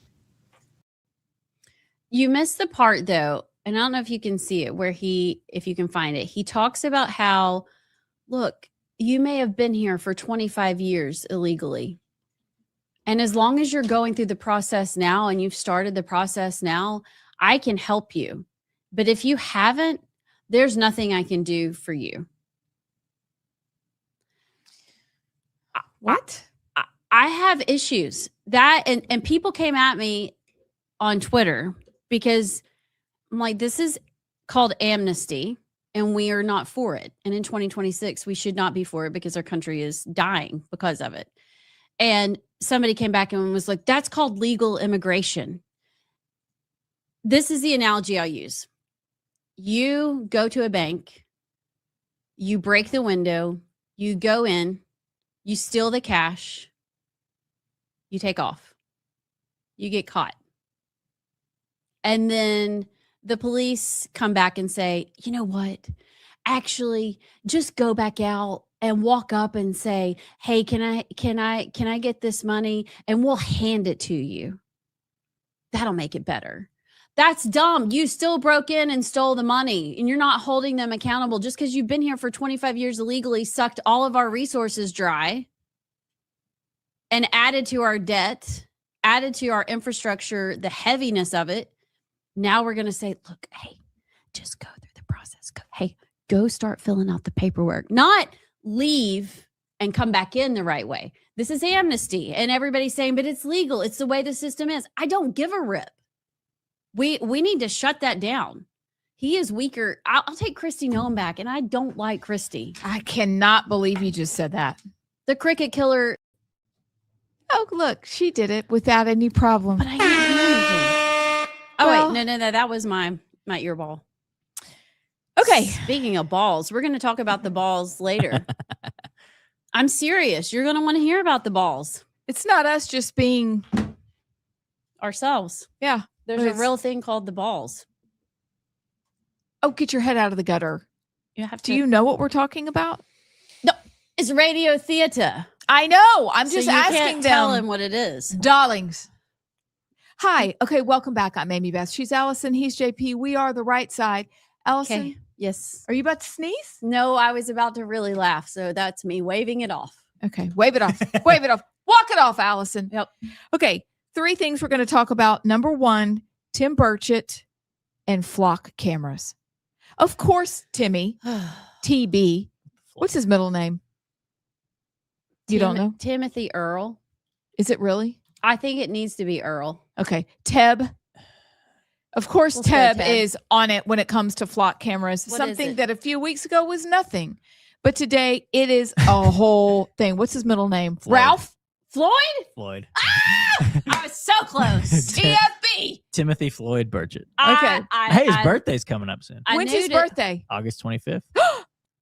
You missed the part though, and I don't know if you can see it, where if you can find it, he talks about how, look, you may have been here for 25 years illegally. And as long as you're going through the process now and you've started the process now, I can help you. But if you haven't, there's nothing I can do for you. What? I have issues that, and people came at me on Twitter because I'm like, this is called amnesty and we are not for it. And in 2026, we should not be for it because our country is dying because of it. And somebody came back and was like, that's called legal immigration. This is the analogy I'll use. You go to a bank, you break the window, you go in, you steal the cash, you take off, you get caught. And then the police come back and say, you know what? Actually, just go back out and walk up and say, hey, can I get this money? And we'll hand it to you. That'll make it better. That's dumb. You still broke in and stole the money, and you're not holding them accountable just because you've been here for 25 years illegally, sucked all of our resources dry, and added to our debt, added to our infrastructure, the heaviness of it. Now we're going to say, look, hey, just go through the process. Go start filling out the paperwork, not leave and come back in the right way. This is amnesty. And everybody's saying, but it's legal. It's the way the system is. I don't give a rip. We need to shut that down. He is weaker. I'll take Kristi Noem back, and I don't like Kristi. I cannot believe you just said that. The cricket killer. Oh, look, she did it without any problem. But I didn't do anything. Oh, Well- wait. No. That was my ear ball. Okay. Speaking of balls, we're going to talk about the balls later. I'm serious. You're going to want to hear about the balls It's not us just being, ourselves. yeah. There's But a it's- real thing called the balls. Oh, get your head out of the gutter. You have to. Do you know what we're talking about? No, it's radio theater. I know. I'm So just you asking can't tell them. him what it is. Darlings. Hi. Okay, welcome back. I'm Amy Beth. She's Allison. He's JP. We are the right side. Allison, Okay. Yes. are you about to sneeze? No, I was about to really laugh. So that's me waving it off. Okay, wave it off. Wave it off. Walk it off, Allison. Yep. Okay, 3 things we're going to talk about. Number 1, Tim Burchett and flock cameras. Of course, Timmy, TB. What's his middle name? You don't know? Timothy Earl. Is it really? I think it needs to be Earl. Okay, Teb. Of course, We'll say Teb Teb. is on it when it comes to flock cameras. What is Something it? that a few weeks ago was nothing. But today it is a whole thing. What's his middle name? Floyd. Ralph? Floyd? Floyd. I was so close. TFB. Timothy Floyd Burchett. Okay. Hey, his birthday's coming up soon. When's his birthday? August 25th.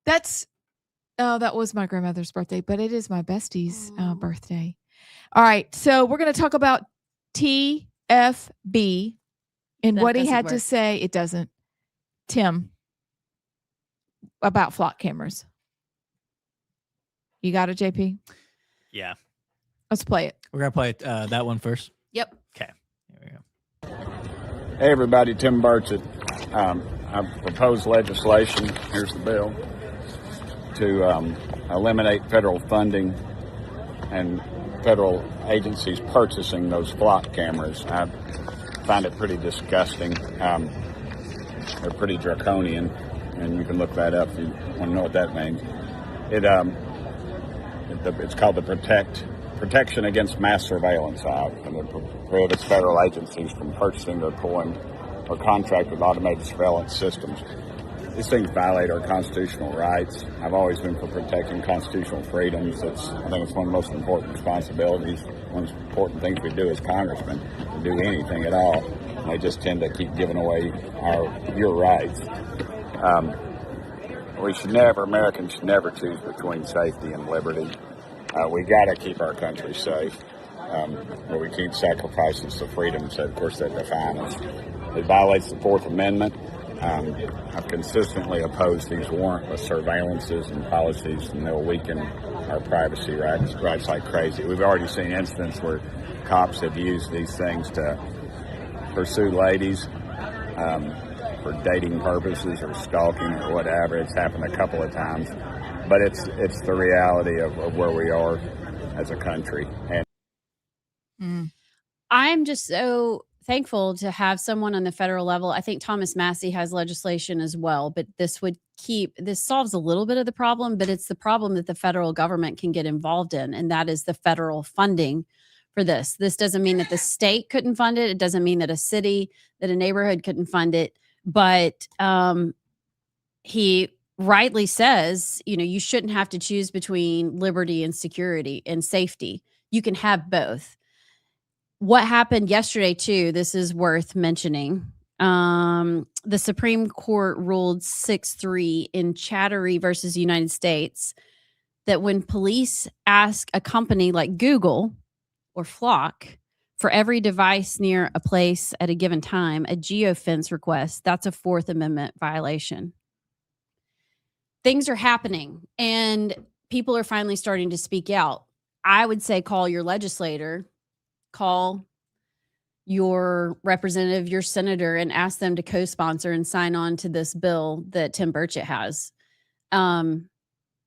That was my grandmother's birthday, but it is my bestie's birthday. All right. So we're going to talk about TFB and That what he doesn't had to work. say. It doesn't. Tim, about flock cameras. You got it, JP? Yeah. Let's play it. We're going to play that one first. Yep. Okay. Here we go. Hey everybody, Tim Burchett. I've proposed legislation, here's the bill, to eliminate federal funding and federal agencies purchasing those flock cameras. I find it pretty disgusting. They're pretty draconian, and you can look that up if you want to know what that means. It's called the Protection Against Mass Surveillance Act, and it prohibits federal agencies from purchasing, deploying, or contract with automated surveillance systems. These things violate our constitutional rights. I've always been for protecting constitutional freedoms. I think it's one of the most important responsibilities, one of the important things we do as congressmen, to do anything at all. And they just tend to keep giving away your rights. Americans should never choose between safety and liberty. We got to keep our country safe, but we keep sacrificing the freedoms that, of course, that define us. It violates the Fourth Amendment. I've consistently opposed these warrantless surveillances and policies, and they'll weaken our privacy rights like crazy. We've already seen incidents where cops have used these things to pursue ladies for dating purposes or stalking or whatever. It's happened a couple of times, but it's the reality of where we are as a country. And I'm just so thankful to have someone on the federal level. I think Thomas Massey has legislation as well, but this solves a little bit of the problem, but it's the problem that the federal government can get involved in, and that is the federal funding for this. This doesn't mean that the state couldn't fund it. It doesn't mean that a city, that a neighborhood couldn't fund it, but he rightly says, you shouldn't have to choose between liberty and security and safety. You can have both. What happened yesterday, too, this is worth mentioning. The Supreme Court ruled 6-3 in Chattery versus United States that when police ask a company like Google or Flock for every device near a place at a given time, a geofence request, that's a Fourth Amendment violation. Things are happening and people are finally starting to speak out. I would say call your legislator, call your representative, your senator, and ask them to co-sponsor and sign on to this bill that Tim Burchett has.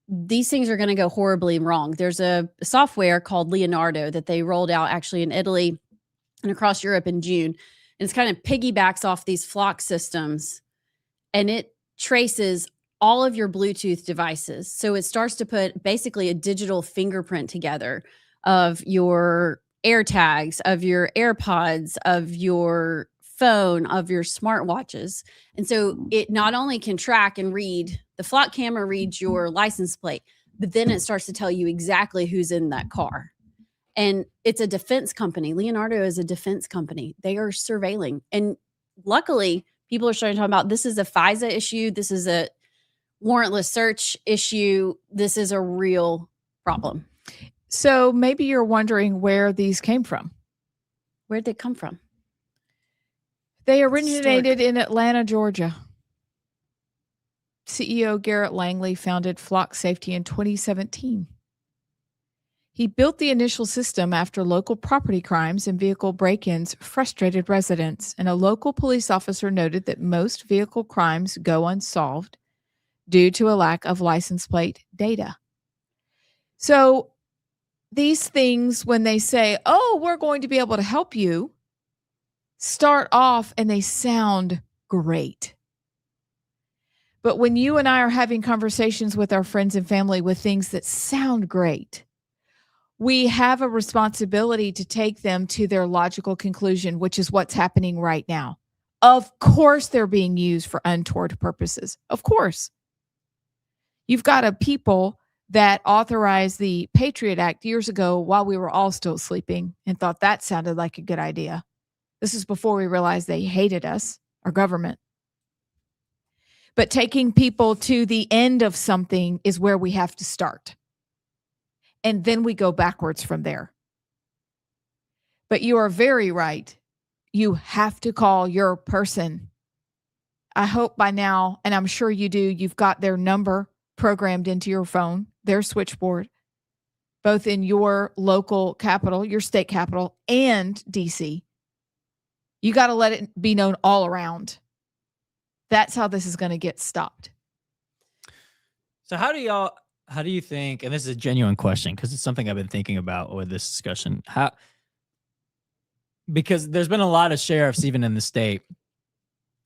These things are going to go horribly wrong. There's a software called Leonardo that they rolled out actually in Italy and across Europe in June. And it's kind of piggybacks off these Flock systems, and it traces all of your Bluetooth devices. So it starts to put basically a digital fingerprint together of your AirTags, of your AirPods, of your phone, of your smartwatches. And so it not only can track and read, the flock camera reads your license plate, but then it starts to tell you exactly who's in that car. And it's a defense company. Leonardo is a defense company. They are surveilling. And luckily, people are starting to talk about this is a FISA issue. This is a warrantless search issue. This is a real problem. So maybe you're wondering where these came from. Where'd they come from? They originated in Atlanta, Georgia. CEO Garrett Langley founded Flock Safety in 2017. He built the initial system after local property crimes and vehicle break-ins frustrated residents, and a local police officer noted that most vehicle crimes go unsolved due to a lack of license plate data. So these things, when they say, oh, we're going to be able to help you, start off and they sound great. But when you and I are having conversations with our friends and family with things that sound great, we have a responsibility to take them to their logical conclusion, which is what's happening right now. Of course, they're being used for untoward purposes. Of course. You've got a people that authorized the Patriot Act years ago while we were all still sleeping and thought that sounded like a good idea. This is before we realized they hated us, our government. But taking people to the end of something is where we have to start. And then we go backwards from there. But you are very right. You have to call your person. I hope by now, and I'm sure you do, you've got their number programmed into your phone, their switchboard, both in your local capital, your state capital, and DC. You got to let it be known all around. That's how this is going to get stopped. So how do you think, and this is a genuine question because it's something I've been thinking about with this discussion, because there's been a lot of sheriffs even in the state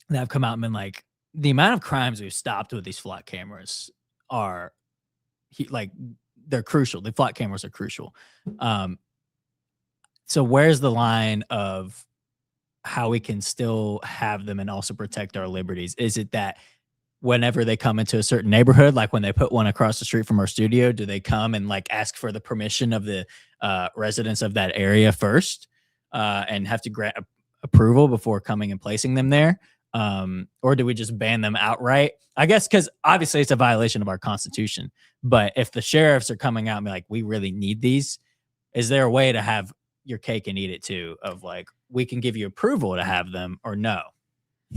that have come out and been like, the amount of crimes we've stopped with these flock cameras are they're crucial. The flock cameras are crucial. So where's the line of how we can still have them and also protect our liberties? Is it that whenever they come into a certain neighborhood, like when they put one across the street from our studio, do they come and like ask for the permission of the residents of that area first and have to grant approval before coming and placing them there? Or do we just ban them outright? I guess because obviously it's a violation of our Constitution. But if the sheriffs are coming out and be like, we really need these, is there a way to have your cake and eat it too? Of like, we can give you approval to have them or no?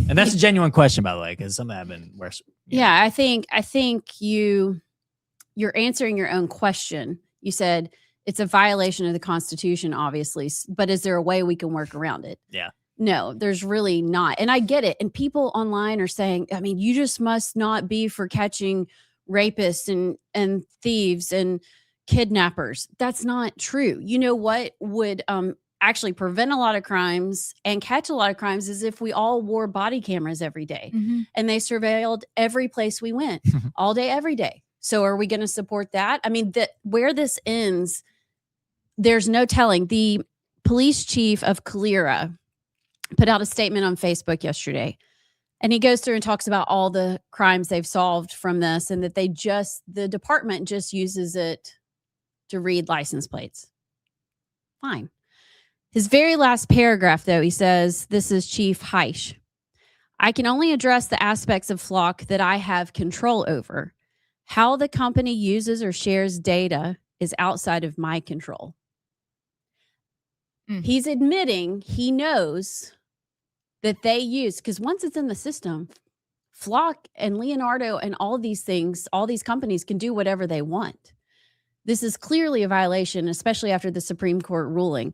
And that's a genuine question, by the way, because something I've been worse. Yeah, I think you're answering your own question. You said it's a violation of the Constitution, obviously, but is there a way we can work around it? Yeah. No, there's really not. And I get it. And people online are saying, I mean, you just must not be for catching rapists and thieves and kidnappers. That's not true. You know what would actually prevent a lot of crimes and catch a lot of crimes is if we all wore body cameras every day and they surveilled every place we went all day, every day. So are we going to support that? I mean, where this ends, there's no telling. The police chief of Calera put out a statement on Facebook yesterday, and he goes through and talks about all the crimes they've solved from this and that the department just uses it to read license plates. Fine. His very last paragraph, though, he says, this is Chief Heish. I can only address the aspects of Flock that I have control over. How the company uses or shares data is outside of my control. He's admitting he knows that they use, because once it's in the system, Flock and Leonardo and all these things, all these companies can do whatever they want. This is clearly a violation, especially after the Supreme Court ruling.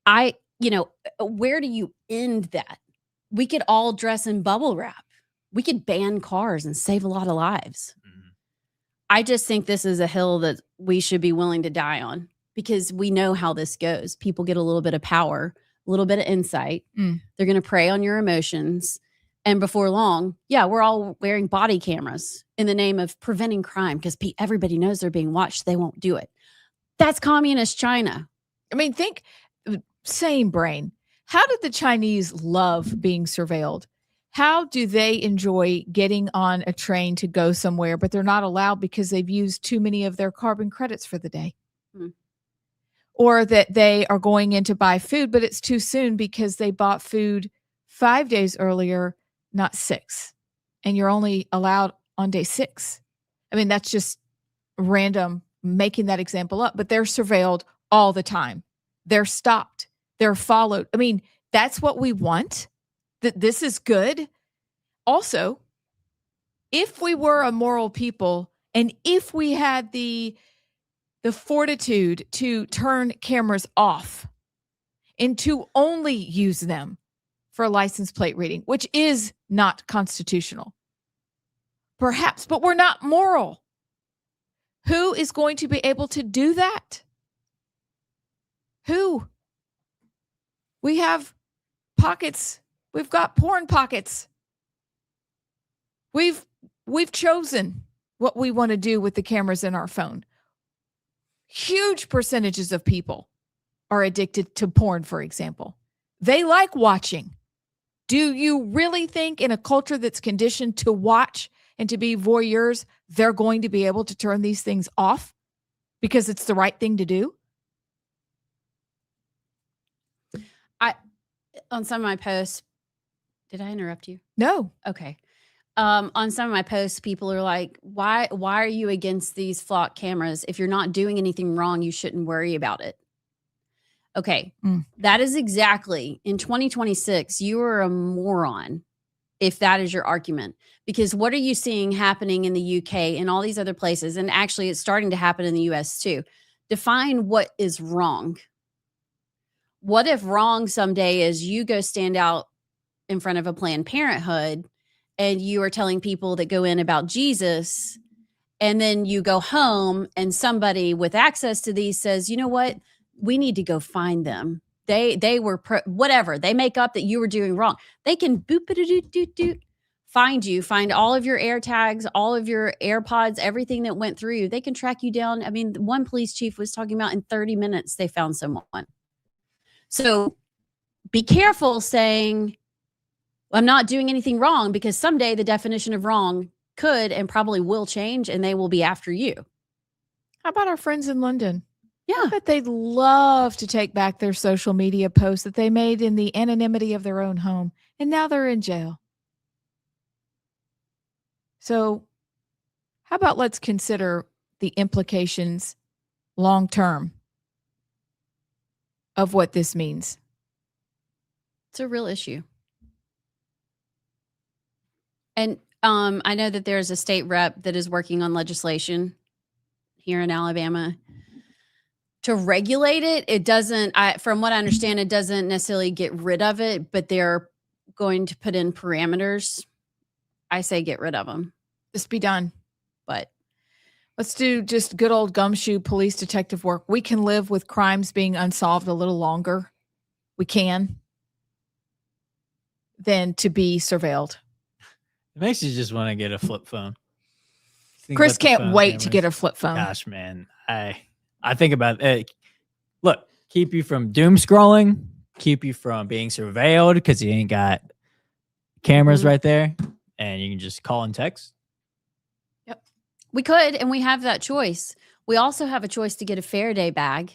Where do you end that? We could all dress in bubble wrap. We could ban cars and save a lot of lives. I just think this is a hill that we should be willing to die on because we know how this goes. People get a little bit of power, a little bit of insight. They're going to prey on your emotions. And before long, we're all wearing body cameras in the name of preventing crime because everybody knows they're being watched. They won't do it. That's communist China. I mean, same brain. How did the Chinese love being surveilled? How do they enjoy getting on a train to go somewhere, but they're not allowed because they've used too many of their carbon credits for the day? Hmm. Or that they are going in to buy food, but it's too soon because they bought food 5 days earlier, not 6. And you're only allowed on day 6. I mean, that's just random making that example up, but they're surveilled all the time. They're stopped. They're followed. I mean, that's what we want. That this is good. Also, if we were a moral people and if we had the fortitude to turn cameras off and to only use them for license plate reading, which is not constitutional, perhaps, but we're not moral. Who is going to be able to do that? Who? We have pockets. We've got porn pockets. We've chosen what we want to do with the cameras in our phone. Huge percentages of people are addicted to porn, for example. They like watching. Do you really think in a culture that's conditioned to watch and to be voyeurs, they're going to be able to turn these things off because it's the right thing to do? On some of my posts, did I interrupt you? No. Okay. On some of my posts, people are like, why are you against these flock cameras? If you're not doing anything wrong, you shouldn't worry about it. Okay. That is exactly, in 2026, you are a moron if that is your argument. Because what are you seeing happening in the UK and all these other places? And actually, it's starting to happen in the US too. Define what is wrong. What if wrong someday is you go stand out in front of a Planned Parenthood and you are telling people that go in about Jesus, and then you go home and somebody with access to these says, you know what? We need to go find them. They were whatever. They make up that you were doing wrong. They can boop-a-doot-doot-doot, find you, find all of your air tags, all of your AirPods, everything that went through you. They can track you down. I mean, one police chief was talking about in 30 minutes they found someone. So be careful saying, I'm not doing anything wrong, because someday the definition of wrong could and probably will change and they will be after you. How about our friends in London? Yeah. I bet they'd love to take back their social media posts that they made in the anonymity of their own home. And now they're in jail. So how about let's consider the implications long term of what this means. It's a real issue. And I know that there's a state rep that is working on legislation here in Alabama to regulate it. It doesn't, from what I understand, it doesn't necessarily get rid of it, but they're going to put in parameters. I say get rid of them. Just be done. But let's do just good old gumshoe police detective work. We can live with crimes being unsolved a little longer. We can. Than to be surveilled. It makes you just want to get a flip phone. Chris can't wait to get a flip phone. Gosh, man. I think about it. Look, keep you from doom scrolling, keep you from being surveilled because you ain't got cameras right there, and you can just call and text. Yep. We could, and we have that choice. We also have a choice to get a Faraday bag,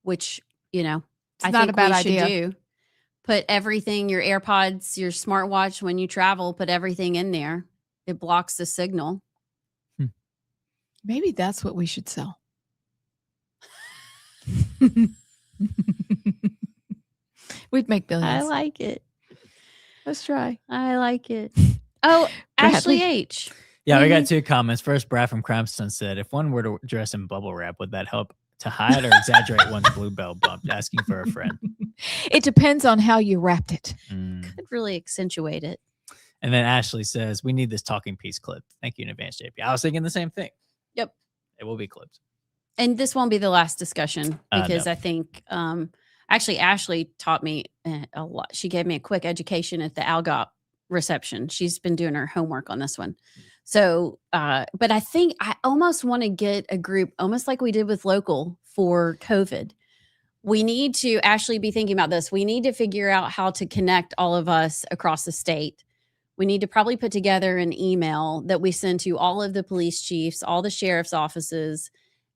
which, you know, it's not a bad idea. Do. Put everything, your AirPods, your smartwatch, when you travel, put everything in there. It blocks the signal. Maybe that's what we should sell. We'd make billions. I like it. Let's try. I like it. Oh, Ashley H. Yeah, we got 2 comments. First, Brad from Crampston said, if one were to dress in bubble wrap, would that help to hide or exaggerate one's bluebell bump? Asking for a friend. It depends on how you wrapped it. Could really accentuate it. And then Ashley says, we need this talking piece clip. Thank you in advance, JP. I was thinking the same thing. Yep. It will be clipped. And this won't be the last discussion because no. I think actually Ashley taught me a lot. She gave me a quick education at the Algot reception. She's been doing her homework on this one. So, but I think I almost want to get a group, almost like we did with local for COVID. we need to actually be thinking about this. We need to figure out how to connect all of us across the state. We need to probably put together an email that we send to all of the police chiefs, all the sheriff's offices,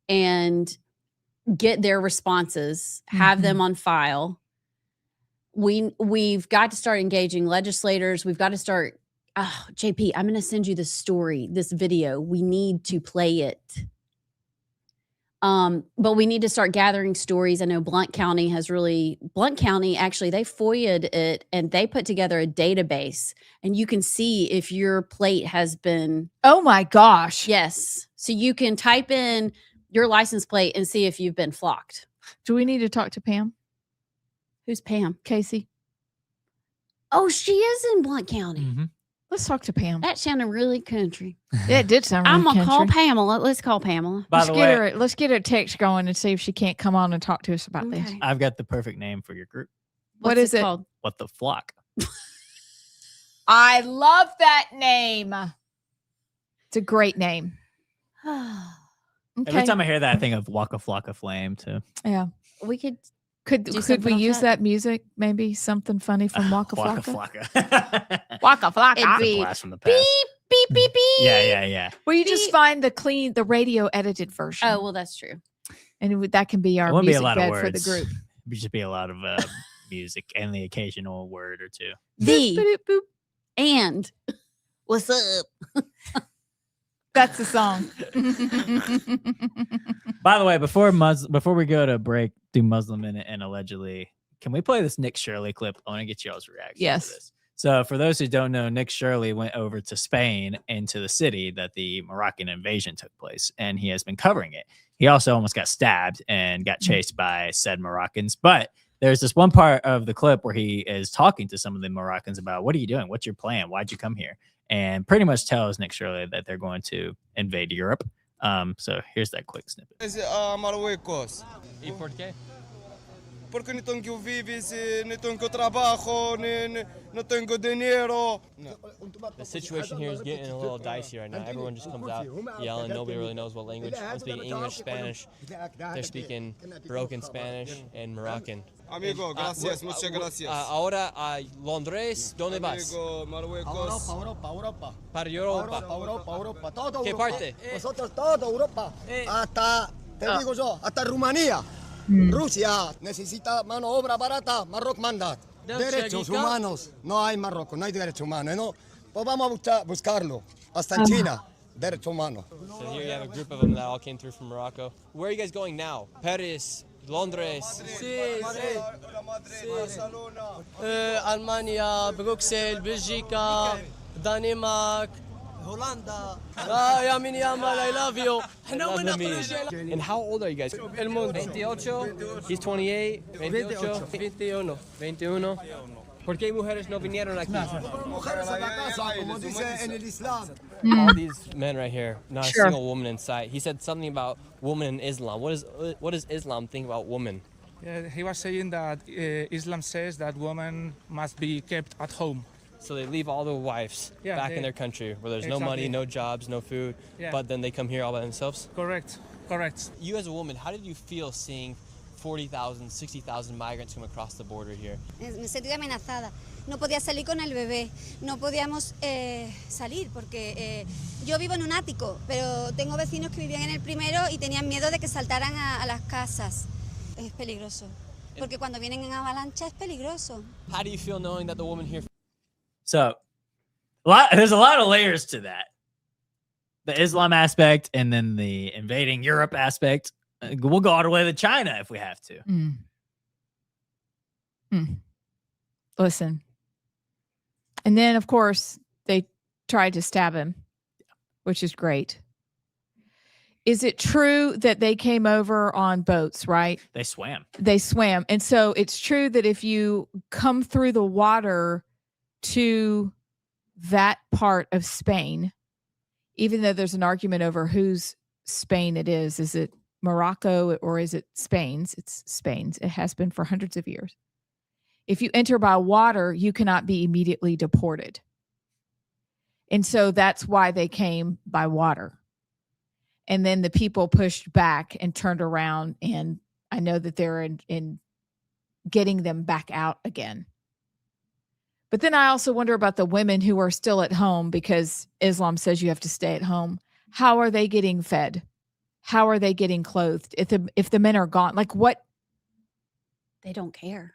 and get their responses, have them on file. We've got to start engaging legislators. We've got to start, JP, I'm going to send you this story, this video. We need to play it. But we need to start gathering stories. I know Blount County, actually, they FOIA'd it and they put together a database and you can see if your plate has been. Oh my gosh. Yes. So you can type in your license plate and see if you've been flocked. Do we need to talk to Pam? Who's Pam? Casey. Oh, she is in Blount County. Mm-hmm. Let's talk to Pam. That sounded really country. Yeah, it did sound really I'm going to call country. Pamela. Let's call Pamela. By the way, Let's get a text going and see if she can't come on and talk to us about this. I've got the perfect name for your group. What is it called? What the Flock? I love that name. It's a great name. Every time I hear that, I think of Waka Flocka Flame too. Yeah. We could we use that music? Maybe something funny from Waka Waka Flocka? Flocka. Waka Flocka. It'd be Blast from the past. beep, beep, beep, beep. Yeah. Well, you just find the radio edited version. Oh, well, that's true. And that can be our It wouldn't be a music lot of bed words for the group. It would just be a lot of music and the occasional word or two. Boop. And what's up? That's the song. By the way, before we go to break, do Muslim Minute and allegedly, can we play this Nick Shirley clip? I want to get y'all's reaction Yes. to this. So for those who don't know, Nick Shirley went over to Spain into the city that the Moroccan invasion took place, and he has been covering it. He also almost got stabbed and got chased by said Moroccans. But there's this one part of the clip where he is talking to some of the Moroccans about, what are you doing? What's your plan? Why'd you come here? And pretty much tells Nick Shirley that they're going to invade Europe. So here's that quick snippet. Marruecos. ¿Y por qué? Porque no tengo vivis, no tengo trabajo, no tengo dinero. The situation here is getting a little dicey right now. Everyone just comes out yelling. Nobody really knows what language. I'm speaking English, Spanish. They're speaking broken Spanish and Moroccan. Amigo, gracias, muchas gracias. Ahora a Londres, ¿dónde vas? Amigo, Marruecos. Europa. Para Europa. Europa, todo ¿Qué Europa. parte? Nosotros todo Europa. Hasta, te digo yo, hasta Rumanía. Rusia necesita mano obra barata, Marruecos manda. Derechos humanos, no hay Marruecos, no hay derechos humanos, ¿no? Pues vamos a buscarlo, hasta en China, derechos humanos. So here you have a group of them that all came through from Morocco. Where are you guys going now? Paris, Londres. Sí, Barcelona. Alemania, Bruxelles, Bélgica, Danemark. Holanda. Ya mini amal, I love you. And how old are you guys? El mundo. 28. He's 28. 28. 21. ¿Por qué mujeres no vinieron aquí? Mujeres a la casa, como dice en el Islam. All these men right here, not Sure. a single woman in sight. He said something about women in Islam. What does Islam think about women? He was saying that Islam says that women must be kept at home. So they leave all their wives back in their country where there's no money, no jobs, no food, but then they come here all by themselves? Correct. You as a woman, how did you feel seeing 40,000, 60,000 migrants come across the border here? Me sentí amenazada. No podía salir con el bebé. No podíamos salir porque yo vivo en un ático, pero tengo vecinos que vivían en el primero y tenían miedo de que saltaran a las casas. Es peligroso. Porque cuando vienen en avalancha es peligroso. How do you feel knowing that the woman here... So there's a lot of layers to that. The Islam aspect and then the invading Europe aspect. We'll go all the way to China if we have to. Listen. And then, of course, they tried to stab him, which is great. Is it true that they came over on boats, right? They swam. And so it's true that if you come through the water to that part of Spain, even though there's an argument over whose Spain it is it Morocco or is it Spain's? It's Spain's. It has been for hundreds of years. If you enter by water, you cannot be immediately deported. And so that's why they came by water. And then the people pushed back and turned around and I know that they're in getting them back out again. But then I also wonder about the women who are still at home because Islam says you have to stay at home. How are they getting fed? How are they getting clothed? If the men are gone, like what? They don't care.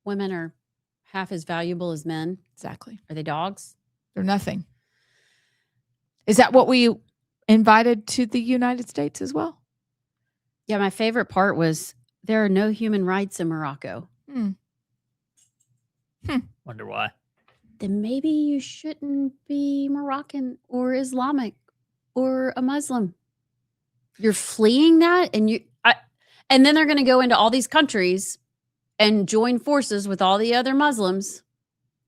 Women are half as valuable as men. Exactly. Are they dogs? They're nothing. Is that what we invited to the United States as well? Yeah, my favorite part was there are no human rights in Morocco. Wonder why. Then maybe you shouldn't be Moroccan or Islamic or a Muslim. You're fleeing that, and and then they're going to go into all these countries and join forces with all the other Muslims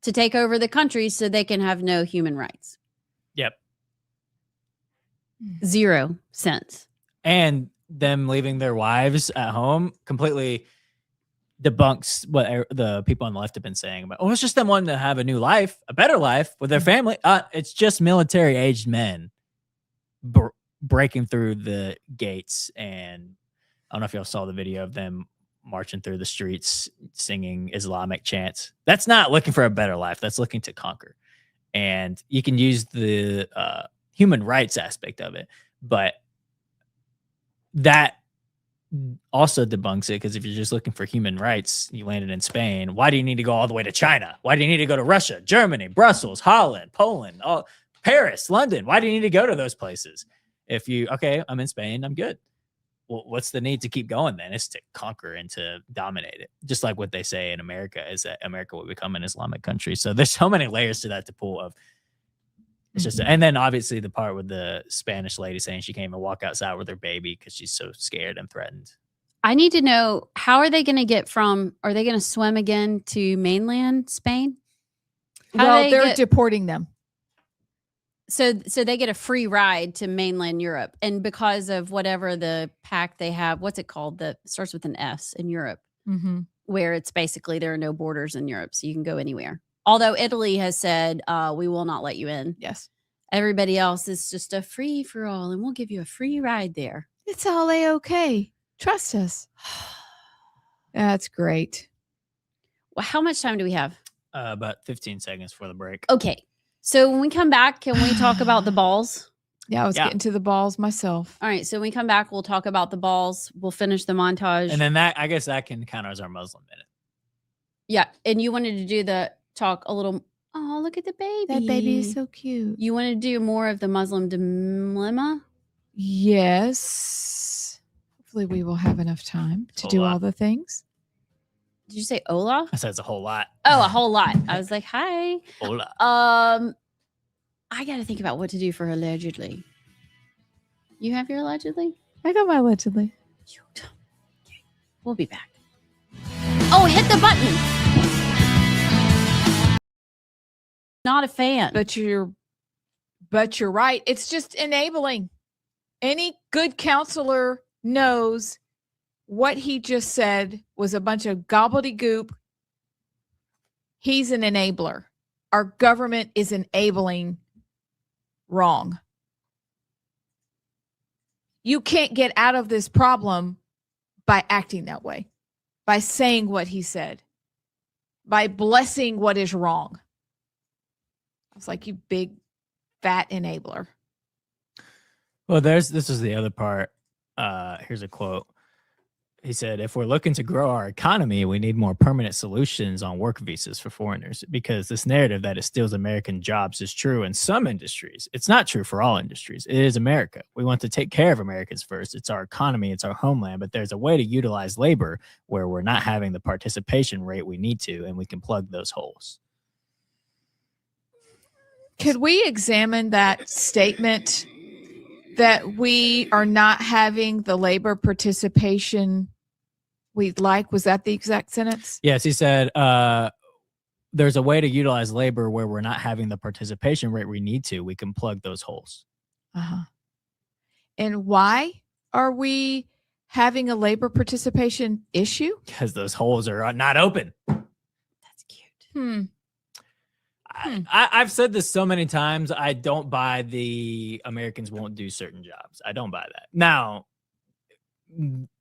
to take over the country so they can have no human rights. Yep. 0 cents. And them leaving their wives at home completely debunks what the people on the left have been saying about, it's just them wanting to have a new life, a better life with their family. It's just military aged men breaking through the gates. And I don't know if y'all saw the video of them marching through the streets, singing Islamic chants. That's not looking for a better life. That's looking to conquer. And you can use the human rights aspect of it, but that also debunks it, because if you're just looking for human rights, you landed in Spain. Why do you need to go all the way to China? Why do you need to go to Russia, Germany, Brussels, Holland, Poland, Paris, London? Why do you need to go to those places? If you, okay, I'm in Spain, I'm good. Well, what's the need to keep going then? It's to conquer and to dominate it. Just like what they say in America is that America will become an Islamic country. So there's so many layers to that to pull of. It's just, and then obviously the part with the Spanish lady saying she can't even walk outside with her baby because she's so scared and threatened. I need to know, how are they going to get from, are they going to swim again to mainland Spain? They're deporting them. So they get a free ride to mainland Europe. And because of whatever the pact they have, what's it called? That starts with an S in Europe, where it's basically there are no borders in Europe. So you can go anywhere. Although Italy has said, we will not let you in. Yes. Everybody else is just a free for all, and we'll give you a free ride there. It's all A-okay. Trust us. That's great. Well, how much time do we have? About 15 seconds for the break. Okay. So when we come back, can we talk about the balls? Yeah, I was getting to the balls myself. All right. So when we come back, we'll talk about the balls. We'll finish the montage. And then that, I guess that can count as our Muslim minute. Yeah. And you wanted to do the talk a little. Oh, look at the baby. That baby is so cute. You want to do more of the Muslim dilemma? Yes. Hopefully we will have enough time to do all the things. Did you say hola? I said it's a whole lot. Oh, a whole lot. I was like, hi. Hola. I got to think about what to do for allegedly. You have your allegedly? I got my allegedly. Okay. We'll be back. Oh, hit the button. Not a fan. But you're right. It's just enabling. Any good counselor knows what he just said was a bunch of gobbledygook. He's an enabler. Our government is enabling wrong. You can't get out of this problem by acting that way, by saying what he said, by blessing what is wrong. I was like, you big, fat enabler. Well, this is the other part. Here's a quote. He said, if we're looking to grow our economy, we need more permanent solutions on work visas for foreigners, because this narrative that it steals American jobs is true in some industries. It's not true for all industries. It is America. We want to take care of Americans first. It's our economy. It's our homeland. But there's a way to utilize labor where we're not having the participation rate we need to, and we can plug those holes. Could we examine that statement that we are not having the labor participation we'd like? Was that the exact sentence? Yes, he said there's a way to utilize labor where we're not having the participation rate we need to. We can plug those holes. Uh-huh. And why are we having a labor participation issue? Because those holes are not open. That's cute. I've said this so many times. I don't buy the Americans won't do certain jobs. I don't buy that. Now,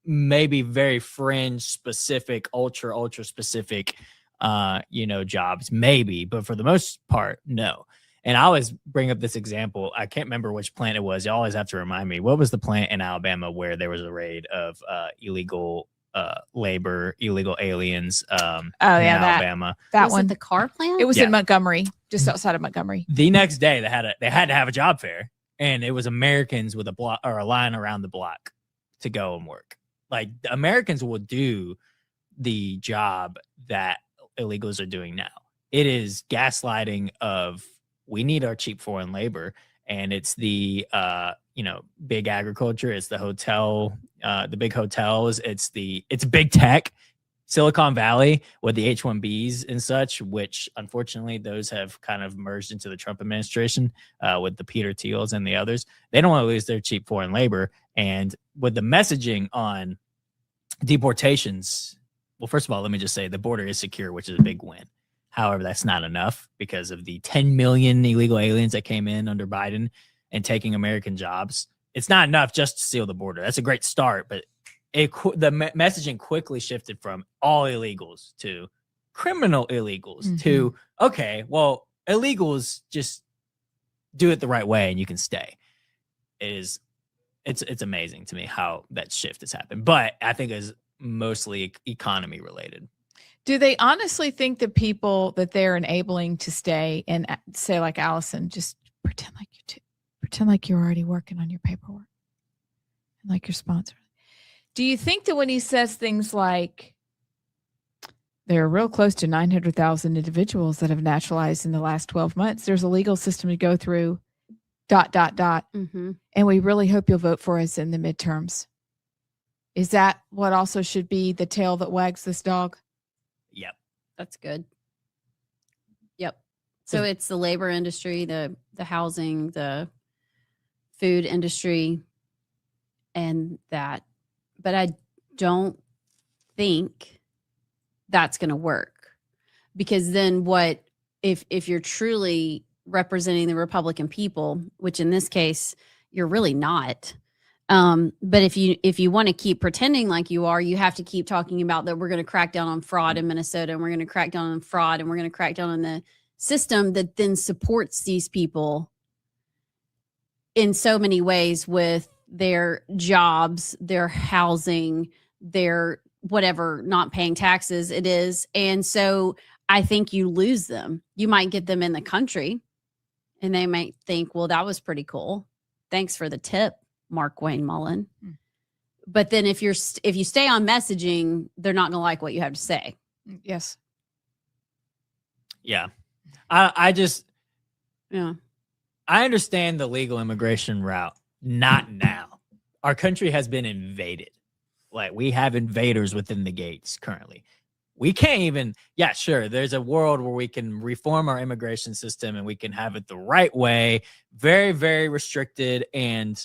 maybe very fringe specific, ultra specific, jobs, maybe, but for the most part, no. And I always bring up this example. I can't remember which plant it was. You always have to remind me. What was the plant in Alabama where there was a raid of illegal labor, illegal aliens in Alabama? That Was one. it the car plant? It was Yeah. in Montgomery, just outside of Montgomery. The next day they had to have a job fair, and it was Americans with a block or a line around the block to go and work. Like, the Americans will do the job that illegals are doing now. It is gaslighting of, we need our cheap foreign labor, and it's the big agriculture, it's the hotel, the big hotels, it's big tech, Silicon Valley with the H-1Bs and such, which unfortunately those have kind of merged into the Trump administration with the Peter Thiels and the others. They don't want to lose their cheap foreign labor. And with the messaging on deportations, well, first of all, let me just say the border is secure, which is a big win. However, that's not enough because of the 10 million illegal aliens that came in under Biden and taking American jobs. It's not enough just to seal the border. That's a great start, but the messaging quickly shifted from all illegals to criminal illegals to, okay, well, illegals, just do it the right way and you can stay. It's amazing to me how that shift has happened, but I think it's mostly economy related. Do they honestly think the people that they're enabling to stay and say, like Allison, just pretend like you're already working on your paperwork and like your sponsor? Do you think that when he says things like there are real close to 900,000 individuals that have naturalized in the last 12 months, there's a legal system to go through, ... And we really hope you'll vote for us in the midterms. Is that what also should be the tail that wags this dog? Yep. That's good. Yep. So it's the labor industry, the housing, the food industry, and that. But I don't think that's going to work, because then what if you're truly representing the Republican people, which in this case you're really not. But if you want to keep pretending like you are, you have to keep talking about that we're going to crack down on fraud in Minnesota, and we're going to crack down on fraud, and we're going to crack down on the system that then supports these people in so many ways with their jobs, their housing, their whatever, not paying taxes it is. And so I think you lose them. You might get them in the country and they might think, well, that was pretty cool. Thanks for the tip, Mark Wayne Mullen. But then if you stay on messaging, they're not going to like what you have to say. Yes. Yeah. I understand the legal immigration route. Not now. Our country has been invaded. Like, we have invaders within the gates currently. We can't even, sure, there's a world where we can reform our immigration system and we can have it the right way, very, very restricted and,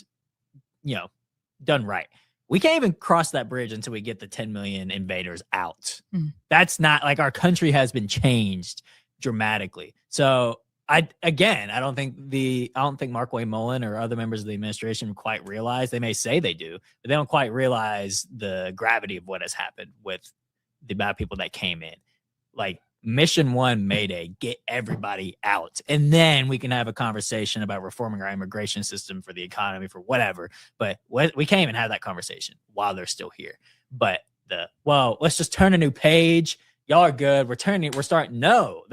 done right. We can't even cross that bridge until we get the 10 million invaders out. That's not, like, our country has been changed dramatically. So I don't think Mark Wayne Mullen or other members of the administration quite realize. They may say they do, but they don't quite realize the gravity of what has happened with the amount of people that came in. Like, Mission 1 Mayday, get everybody out, and then we can have a conversation about reforming our immigration system for the economy, for whatever. But we can't even have that conversation while they're still here. But let's just turn a new page. Y'all are good. We're starting. No,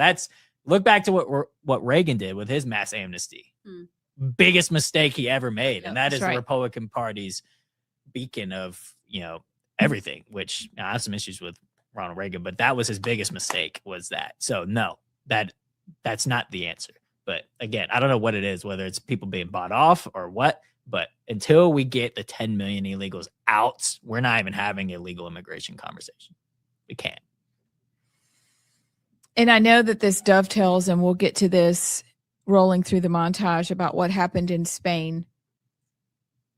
look back to what Reagan did with his mass amnesty. Biggest mistake he ever made. And that is the Republican Party's beacon of, everything, which I have some issues with Ronald Reagan, but that was his biggest mistake, was that. So no, that's not the answer. But again, I don't know what it is, whether it's people being bought off or what, but until we get the 10 million illegals out, we're not even having a legal immigration conversation. We can't. And I know that this dovetails, and we'll get to this rolling through the montage about what happened in Spain.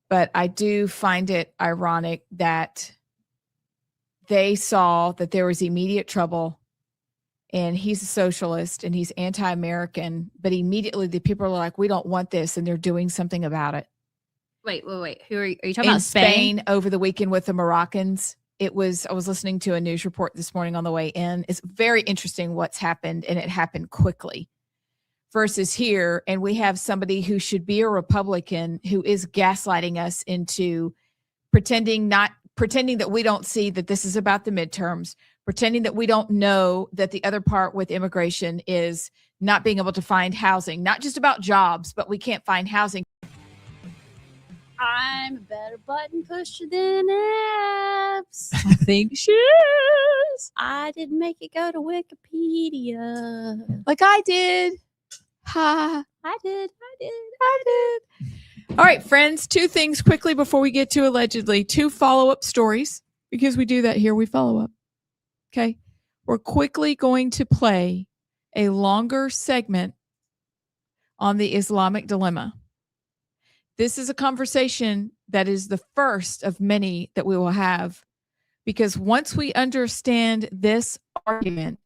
But I do find it ironic that they saw that there was immediate trouble, and he's a socialist and he's anti-American, but immediately the people are like, we don't want this, and they're doing something about it. Wait. Who are you talking in about? Spain? over the weekend with the Moroccans. I was listening to a news report this morning on the way in. It's very interesting what's happened, and it happened quickly versus here. And we have somebody who should be a Republican who is gaslighting us into pretending that we don't see that this is about the midterms, pretending that we don't know that the other part with immigration is not being able to find housing, not just about jobs, but we can't find housing. I'm a better button pusher than apps. I think she is. I didn't make it go to Wikipedia. Like I did. Ha. I did. All right, friends, 2 things quickly before we get to allegedly. 2 follow-up stories, because we do that here. We follow up. Okay. We're quickly going to play a longer segment on the Islamic dilemma. This is a conversation that is the first of many that we will have, because once we understand this argument,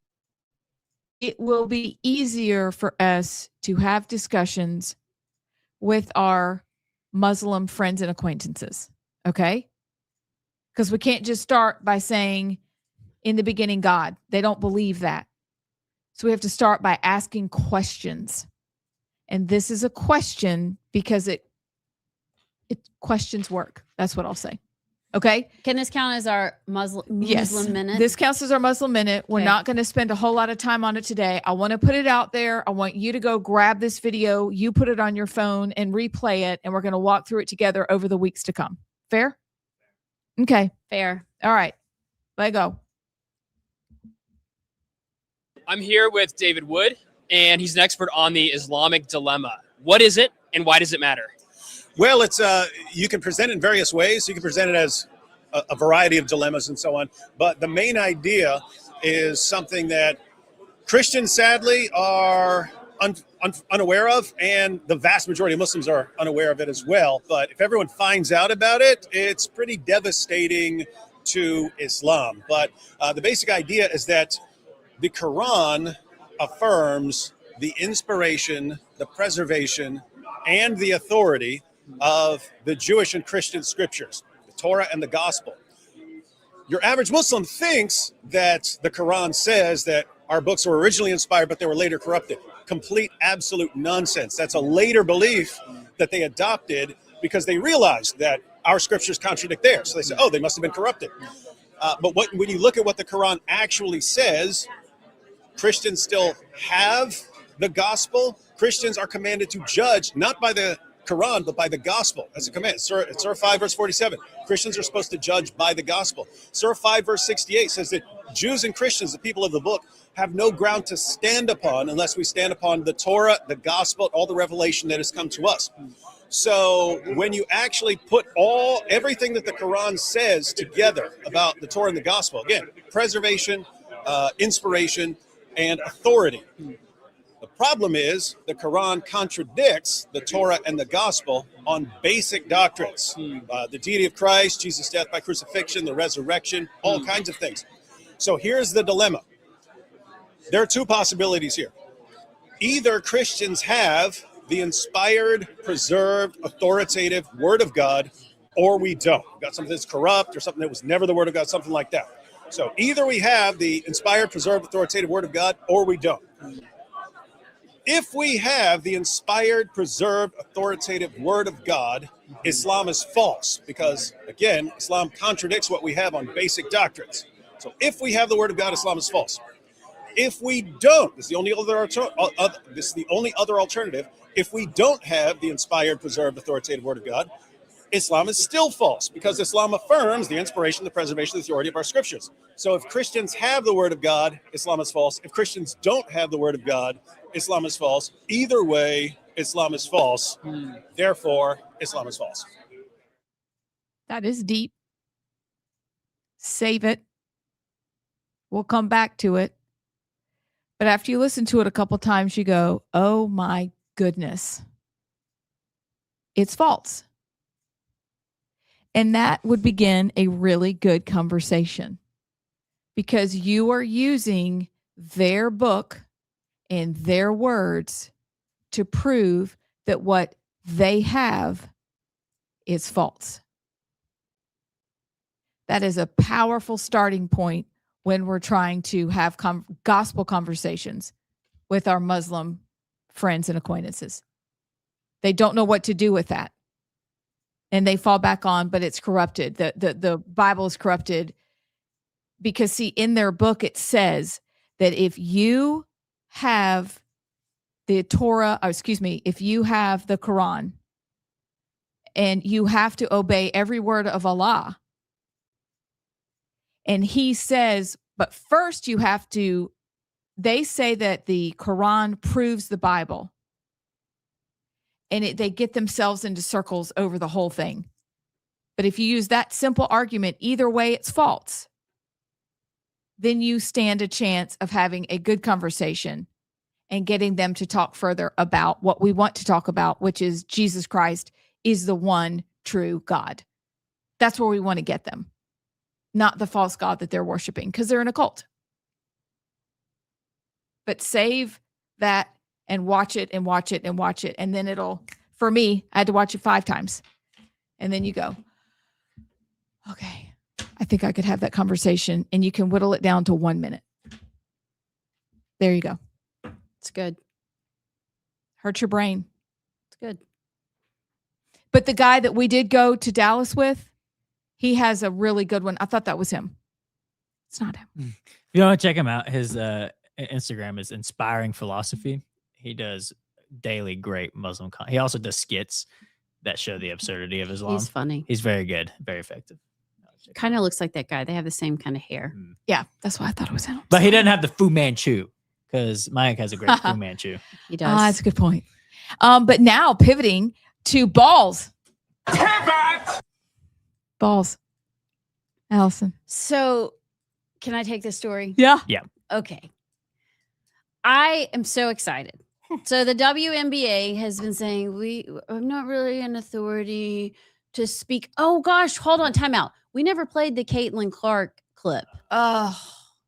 it will be easier for us to have discussions with our Muslim friends and acquaintances. Okay? Because we can't just start by saying, in the beginning, God. They don't believe that. So we have to start by asking questions. And this is a question because it questions work. That's what I'll say. Okay. Can this count as our Muslim minute? This counts as our Muslim minute. We're Okay. not going to spend a whole lot of time on it today. I want to put it out there. I want you to go grab this video. You put it on your phone and replay it. And we're going to walk through it together over the weeks to come. Fair? Okay. Fair. All right. Let go. I'm here with David Wood, and he's an expert on the Islamic dilemma. What is it, and why does it matter? Well, it's you can present it in various ways. You can present it as a variety of dilemmas and so on. But the main idea is something that Christians, sadly, are unaware of, and the vast majority of Muslims are unaware of it as well. But if everyone finds out about it, it's pretty devastating to Islam. But the basic idea is that the Quran affirms the inspiration, the preservation, and the authority of the Jewish and Christian scriptures, the Torah and the Gospel. Your average Muslim thinks that the Quran says that our books were originally inspired, but they were later corrupted. Complete, absolute nonsense. That's a later belief that they adopted because they realized that our scriptures contradict theirs. So they said, oh, they must have been corrupted. But when you look at what the Quran actually says, Christians still have the gospel. Christians are commanded to judge not by the Quran, but by the gospel. That's a command. Surah 5, verse 47. Christians are supposed to judge by the gospel. Surah 5, verse 68 says that Jews and Christians, the people of the book, have no ground to stand upon unless we stand upon the Torah, the gospel, all the revelation that has come to us. So when you actually put everything that the Quran says together about the Torah and the gospel, again, preservation, inspiration, and authority. The problem is the Quran contradicts the Torah and the gospel on basic doctrines. The deity of Christ, Jesus' death by crucifixion, the resurrection, all kinds of things. So here's the dilemma. There are 2 possibilities here. Either Christians have the inspired, preserved, authoritative word of God, or we don't. We've got something that's corrupt or something that was never the word of God, something like that. So either we have the inspired, preserved, authoritative word of God, or we don't. If we have the inspired, preserved, authoritative word of God, Islam is false because, again, Islam contradicts what we have on basic doctrines. So if we have the word of God, Islam is false. If we don't, this is the only other alternative. If we don't have the inspired, preserved, authoritative word of God, Islam is still false because Islam affirms the inspiration, the preservation, the authority of our scriptures. So if Christians have the word of God, Islam is false. If Christians don't have the word of God, Islam is false. Either way, Islam is false. Therefore, Islam is false. That is deep. Save it. We'll come back to it. But after you listen to it a couple times, you go, oh my goodness. It's false. And that would begin a really good conversation because you are using their book and their words to prove that what they have is false. That is a powerful starting point when we're trying to have gospel conversations with our Muslim friends and acquaintances. They don't know what to do with that. And they fall back on, but it's corrupted. The Bible is corrupted because, see, in their book, it says that if you have the Torah, if you have the Quran and you have to obey every word of Allah, and he says, but first you have to, they say that the Quran proves the Bible. And they get themselves into circles over the whole thing. But if you use that simple argument, either way, it's false. Then you stand a chance of having a good conversation and getting them to talk further about what we want to talk about, which is Jesus Christ is the one true God. That's where we want to get them, not the false God that they're worshiping, because they're in a cult. But save that and watch it and watch it and watch it. And then it'll, for me, I had to watch it 5 times. And then you go, okay, I think I could have that conversation. And you can whittle it down to 1 minute. There you go. It's good. Hurt your brain. It's good. But the guy that we did go to Dallas with, he has a really good one. I thought that was him. It's not him. If you want to check him out, his Instagram is Inspiring Philosophy. He does daily great Muslim content. He also does skits that show the absurdity of Islam. He's funny. He's very good, very effective. Kind of looks like that guy. They have the same kind of hair. Yeah, that's why I thought it was him. But he doesn't have the Fu Manchu, because Mike has a great Fu Manchu. He does. That's a good point. But now pivoting to balls. Balls. Allison. So can I take this story? Yeah. Yeah. Okay. I am so excited. So the WNBA has been saying, I'm not really an authority to speak. Oh gosh, hold on, time out. We never played the Caitlin Clark clip. Oh,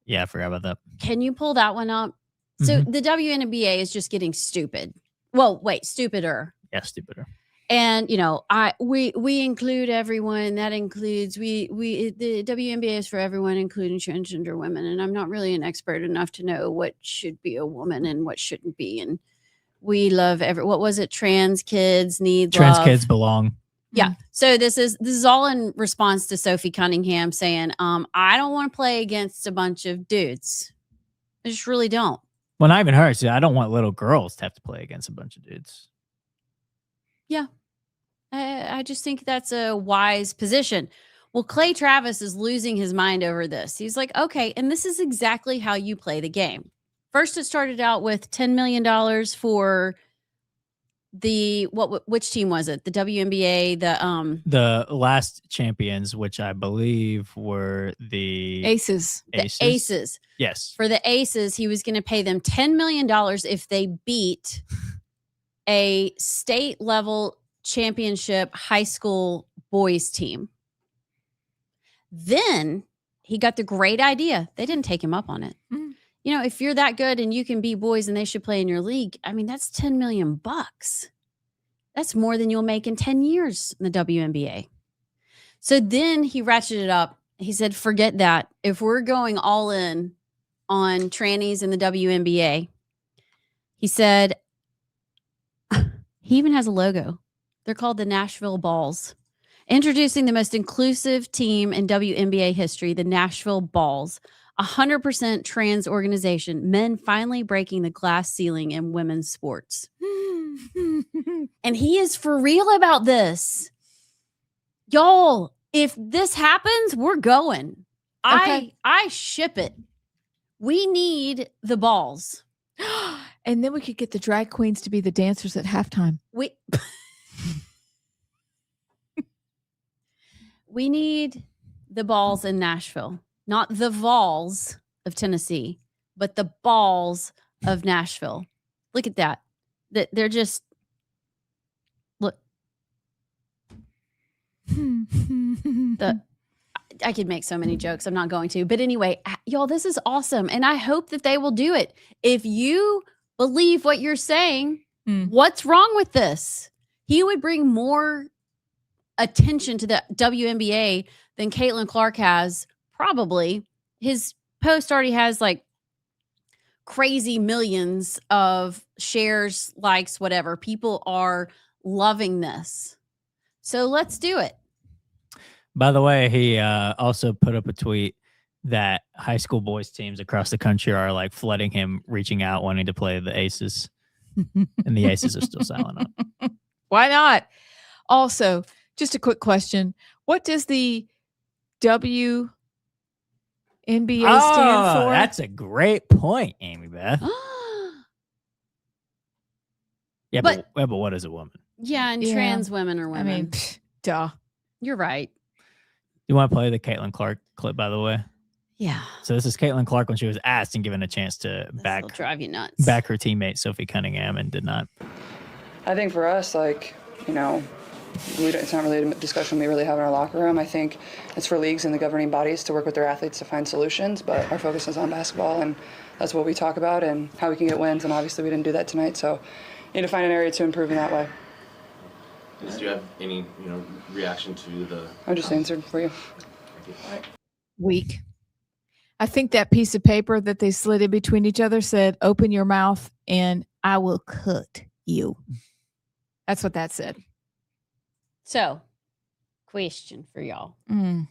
Yeah, I forgot about that. can you pull that one up? So the WNBA is just getting stupid. Well, wait, stupider. Yeah, stupider. And we include everyone. That includes the WNBA is for everyone, including transgender women. And I'm not really an expert enough to know what should be a woman and what shouldn't be. And we love what was it? Trans kids need Trans love. kids belong. Yeah. So this is all in response to Sophie Cunningham saying, I don't want to play against a bunch of dudes. I just really don't. Well, not even her. See, I don't want little girls to have to play against a bunch of dudes. Yeah. I just think that's a wise position. Well, Clay Travis is losing his mind over this. He's like, okay, and this is exactly how you play the game. First, it started out with $10 million for which team was it? The WNBA, the last champions, which I believe were the Aces. The Aces. Yes. For the Aces, he was going to pay them $10 million if they beat a state level championship high school boys team. Then he got the great idea. They didn't take him up on it. Mm-hmm. You know, if you're that good and you can beat boys and they should play in your league, I mean, that's $10 million. That's more than you'll make in 10 years in the WNBA. So then he ratcheted it up. He said, forget that. If we're going all in on trannies in the WNBA, he said, he even has a logo. They're called the Nashville Balls. Introducing the most inclusive team in WNBA history, the Nashville Balls. 100% trans organization, men finally breaking the glass ceiling in women's sports. And he is for real about this. Y'all, if this happens, we're going. Okay. I ship it. We need the balls. And then we could get the drag queens to be the dancers at halftime. We need the balls in Nashville. Not the Vols of Tennessee, but the balls of Nashville. Look at that. They're just, look. I could make so many jokes. I'm not going to. But anyway, y'all, this is awesome. And I hope that they will do it. If you believe what you're saying, what's wrong with this? He would bring more attention to the WNBA than Caitlin Clark has. Probably his post already has like crazy millions of shares, likes, whatever. People are loving this. So let's do it. By the way, he also put up a tweet that high school boys teams across the country are like flooding him, reaching out, wanting to play the Aces. And the Aces are still silent on. Why not? Also, just a quick question. What does the WNBA stand for? That's a great point, Amy Beth. But what is a woman? Yeah, and trans women are women. I mean, duh. You're right. You want to play the Caitlin Clark clip, by the way? Yeah. So this is Caitlin Clark when she was asked and given a chance to drive you nuts. back her teammate Sophie Cunningham and did not. I think for us, like, you know, it's not really a discussion we really have in our locker room. I think it's for leagues and the governing bodies to work with their athletes to find solutions, but our focus is on basketball, and that's what we talk about and how we can get wins, and obviously we didn't do that tonight, so we need to find an area to improve in that way. Do you have any, reaction to the... I just answered for you. Weak. I think that piece of paper that they slid in between each other said, "Open your mouth and I will cut you." That's what that said. So, question for y'all. Mm.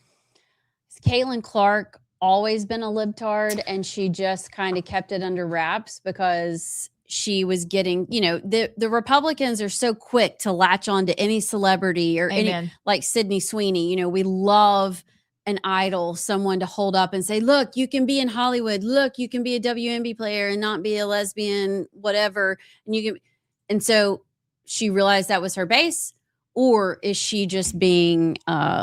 Has Caitlin Clark always been a libtard and she just kind of kept it under wraps because she was getting, the Republicans are so quick to latch on to any celebrity or any, like Sydney Sweeney. We love an idol, someone to hold up and say, look, you can be in Hollywood. Look, you can be a WNBA player and not be a lesbian, whatever. And so she realized that was her base, or is she just being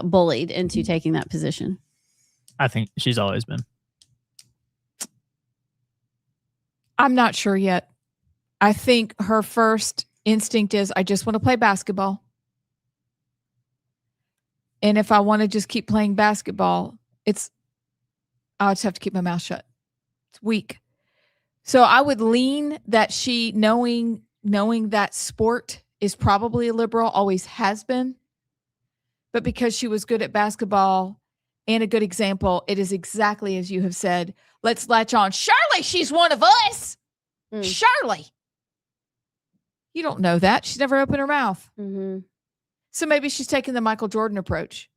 bullied into taking that position? I think she's always been. I'm not sure yet. I think her first instinct is, I just want to play basketball. And if I want to just keep playing basketball, I'll just have to keep my mouth shut. It's weak. So I would lean that she, knowing that sport is probably a liberal, always has been. But because she was good at basketball and a good example, it is exactly as you have said. Let's latch on. Shirley, she's one of us. Shirley. You don't know that. She's never opened her mouth. Mm-hmm. So maybe she's taking the Michael Jordan approach.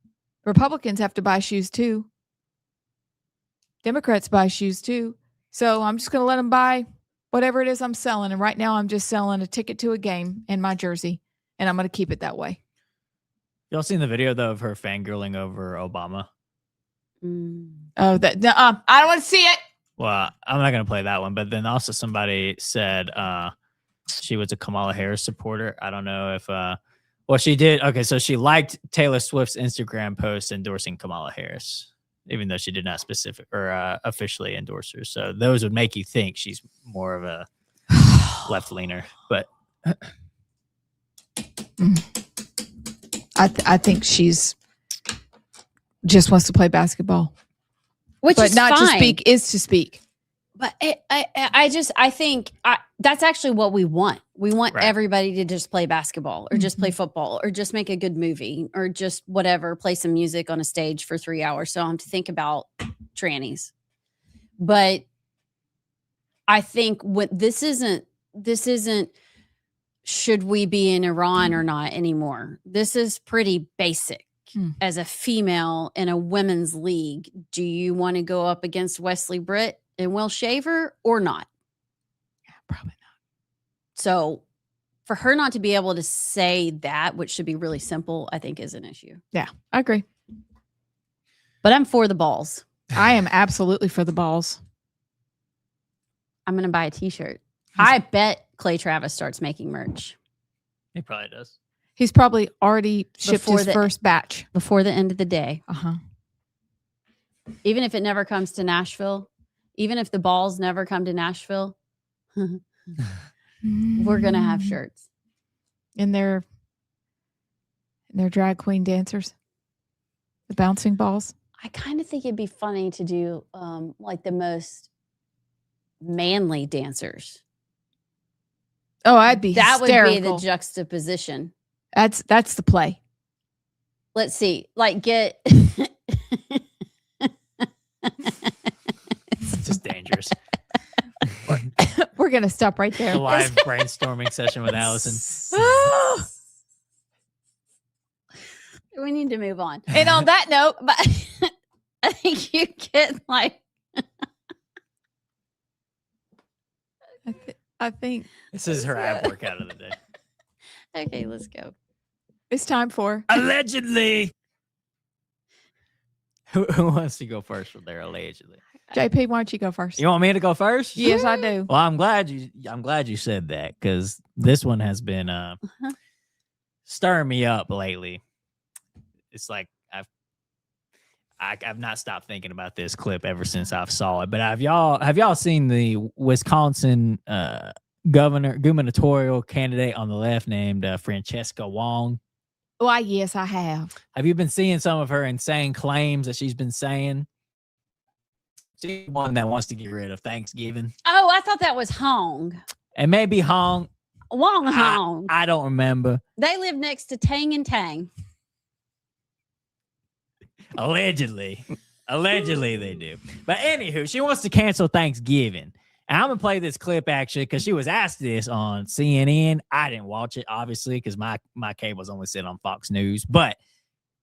Republicans have to buy shoes too. Democrats buy shoes too. So I'm just going to let them buy whatever it is I'm selling. And right now I'm just selling a ticket to a game and my jersey. And I'm going to keep it that way. Y'all seen the video, though, of her fangirling over Obama? Oh, I don't want to see it. Well, I'm not going to play that one. But then also somebody said she was a Kamala Harris supporter. I don't know if... Well, she did. Okay, so she liked Taylor Swift's Instagram post endorsing Kamala Harris, even though she did not officially endorse her. So those would make you think she's more of a left-leaner. But I think she's just wants to play basketball, but not fine. to speak is to speak. But I think that's actually what we want. We want everybody to just play basketball or just play football or just make a good movie or just whatever, play some music on a stage for 3 hours. So I don't have to think about trannies. But I think this isn't should we be in Iran or not anymore. This is pretty basic. As a female in a women's league, do you want to go up against Wesley Britt and Will Shaver or not? Yeah, probably not. So for her not to be able to say that, which should be really simple, I think is an issue. Yeah, I agree. But I'm for the balls. I am absolutely for the balls. I'm going to buy a t-shirt. I bet Clay Travis starts making merch. he probably does. He's probably already shipped his first batch. Before the end of the day. Uh-huh. Even if it never comes to Nashville, even if the balls never come to Nashville, we're going to have shirts. And they're drag queen dancers. The bouncing balls. I kind of think it'd be funny to do like the most manly dancers. Oh, I'd be that hysterical. would be the juxtaposition. That's the play. let's see, like get It's just dangerous. We're going to stop right there. A live brainstorming session with Allison. we need to move on. And on that note, But I think you get like I think This is her ab workout of the day. okay, let's go. it's time for Allegedly. Who wants to go first from there? Allegedly. JP. Why don't you go first? You want me to go first? Yes, I do. Well, I'm glad you said that because this one has been stirring me up lately. It's like I've not stopped thinking about this clip ever since I saw it. But have y'all seen the Wisconsin gubernatorial candidate on the left named Francesca Wong? Why, yes, I have. Have you been seeing some of her insane claims that she's been saying? She's one that wants to get rid of Thanksgiving. Oh, I thought that was Hong. And maybe Hong. Wong Hong. I don't remember. They live next to Tang and Tang. Allegedly they do. But anywho, she wants to cancel Thanksgiving. And I'm gonna play this clip actually because she was asked this on CNN. I didn't watch it obviously because my cable's only sit on Fox News. But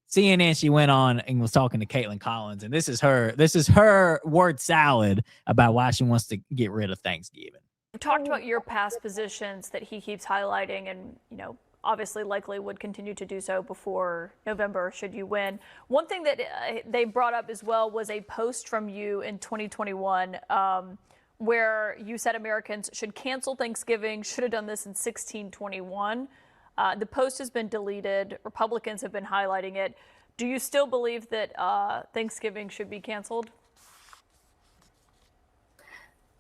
CNN, she went on and was talking to Caitlin Collins, and this is her word salad about why she wants to get rid of Thanksgiving. You talked about your past positions that he keeps highlighting, and obviously likely would continue to do so before November should you win. One thing that they brought up as well was a post from you in 2021 where you said Americans should cancel Thanksgiving, should have done this in 1621. The post has been deleted. Republicans have been highlighting it. Do you still believe that Thanksgiving should be canceled?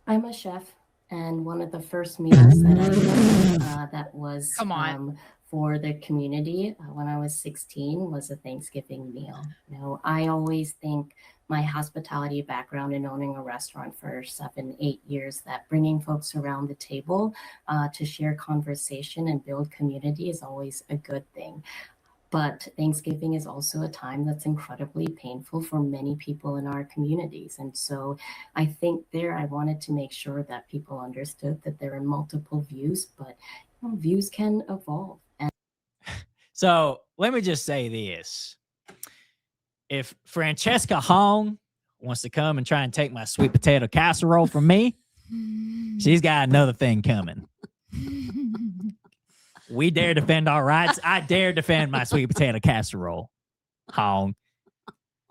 I'm a chef, and one of the first meals that I did that was for the community when I was 16 was a Thanksgiving meal. I always think my hospitality background in owning a restaurant for 7-8 years, that bringing folks around the table to share conversation and build community is always a good thing. But Thanksgiving is also a time that's incredibly painful for many people in our communities. And so I think I wanted to make sure that people understood that there are multiple views, but views can evolve. So let me just say this. If Francesca Hong wants to come and try and take my sweet potato casserole from me, she's got another thing coming. We dare defend our rights. I dare defend my sweet potato casserole, Hong.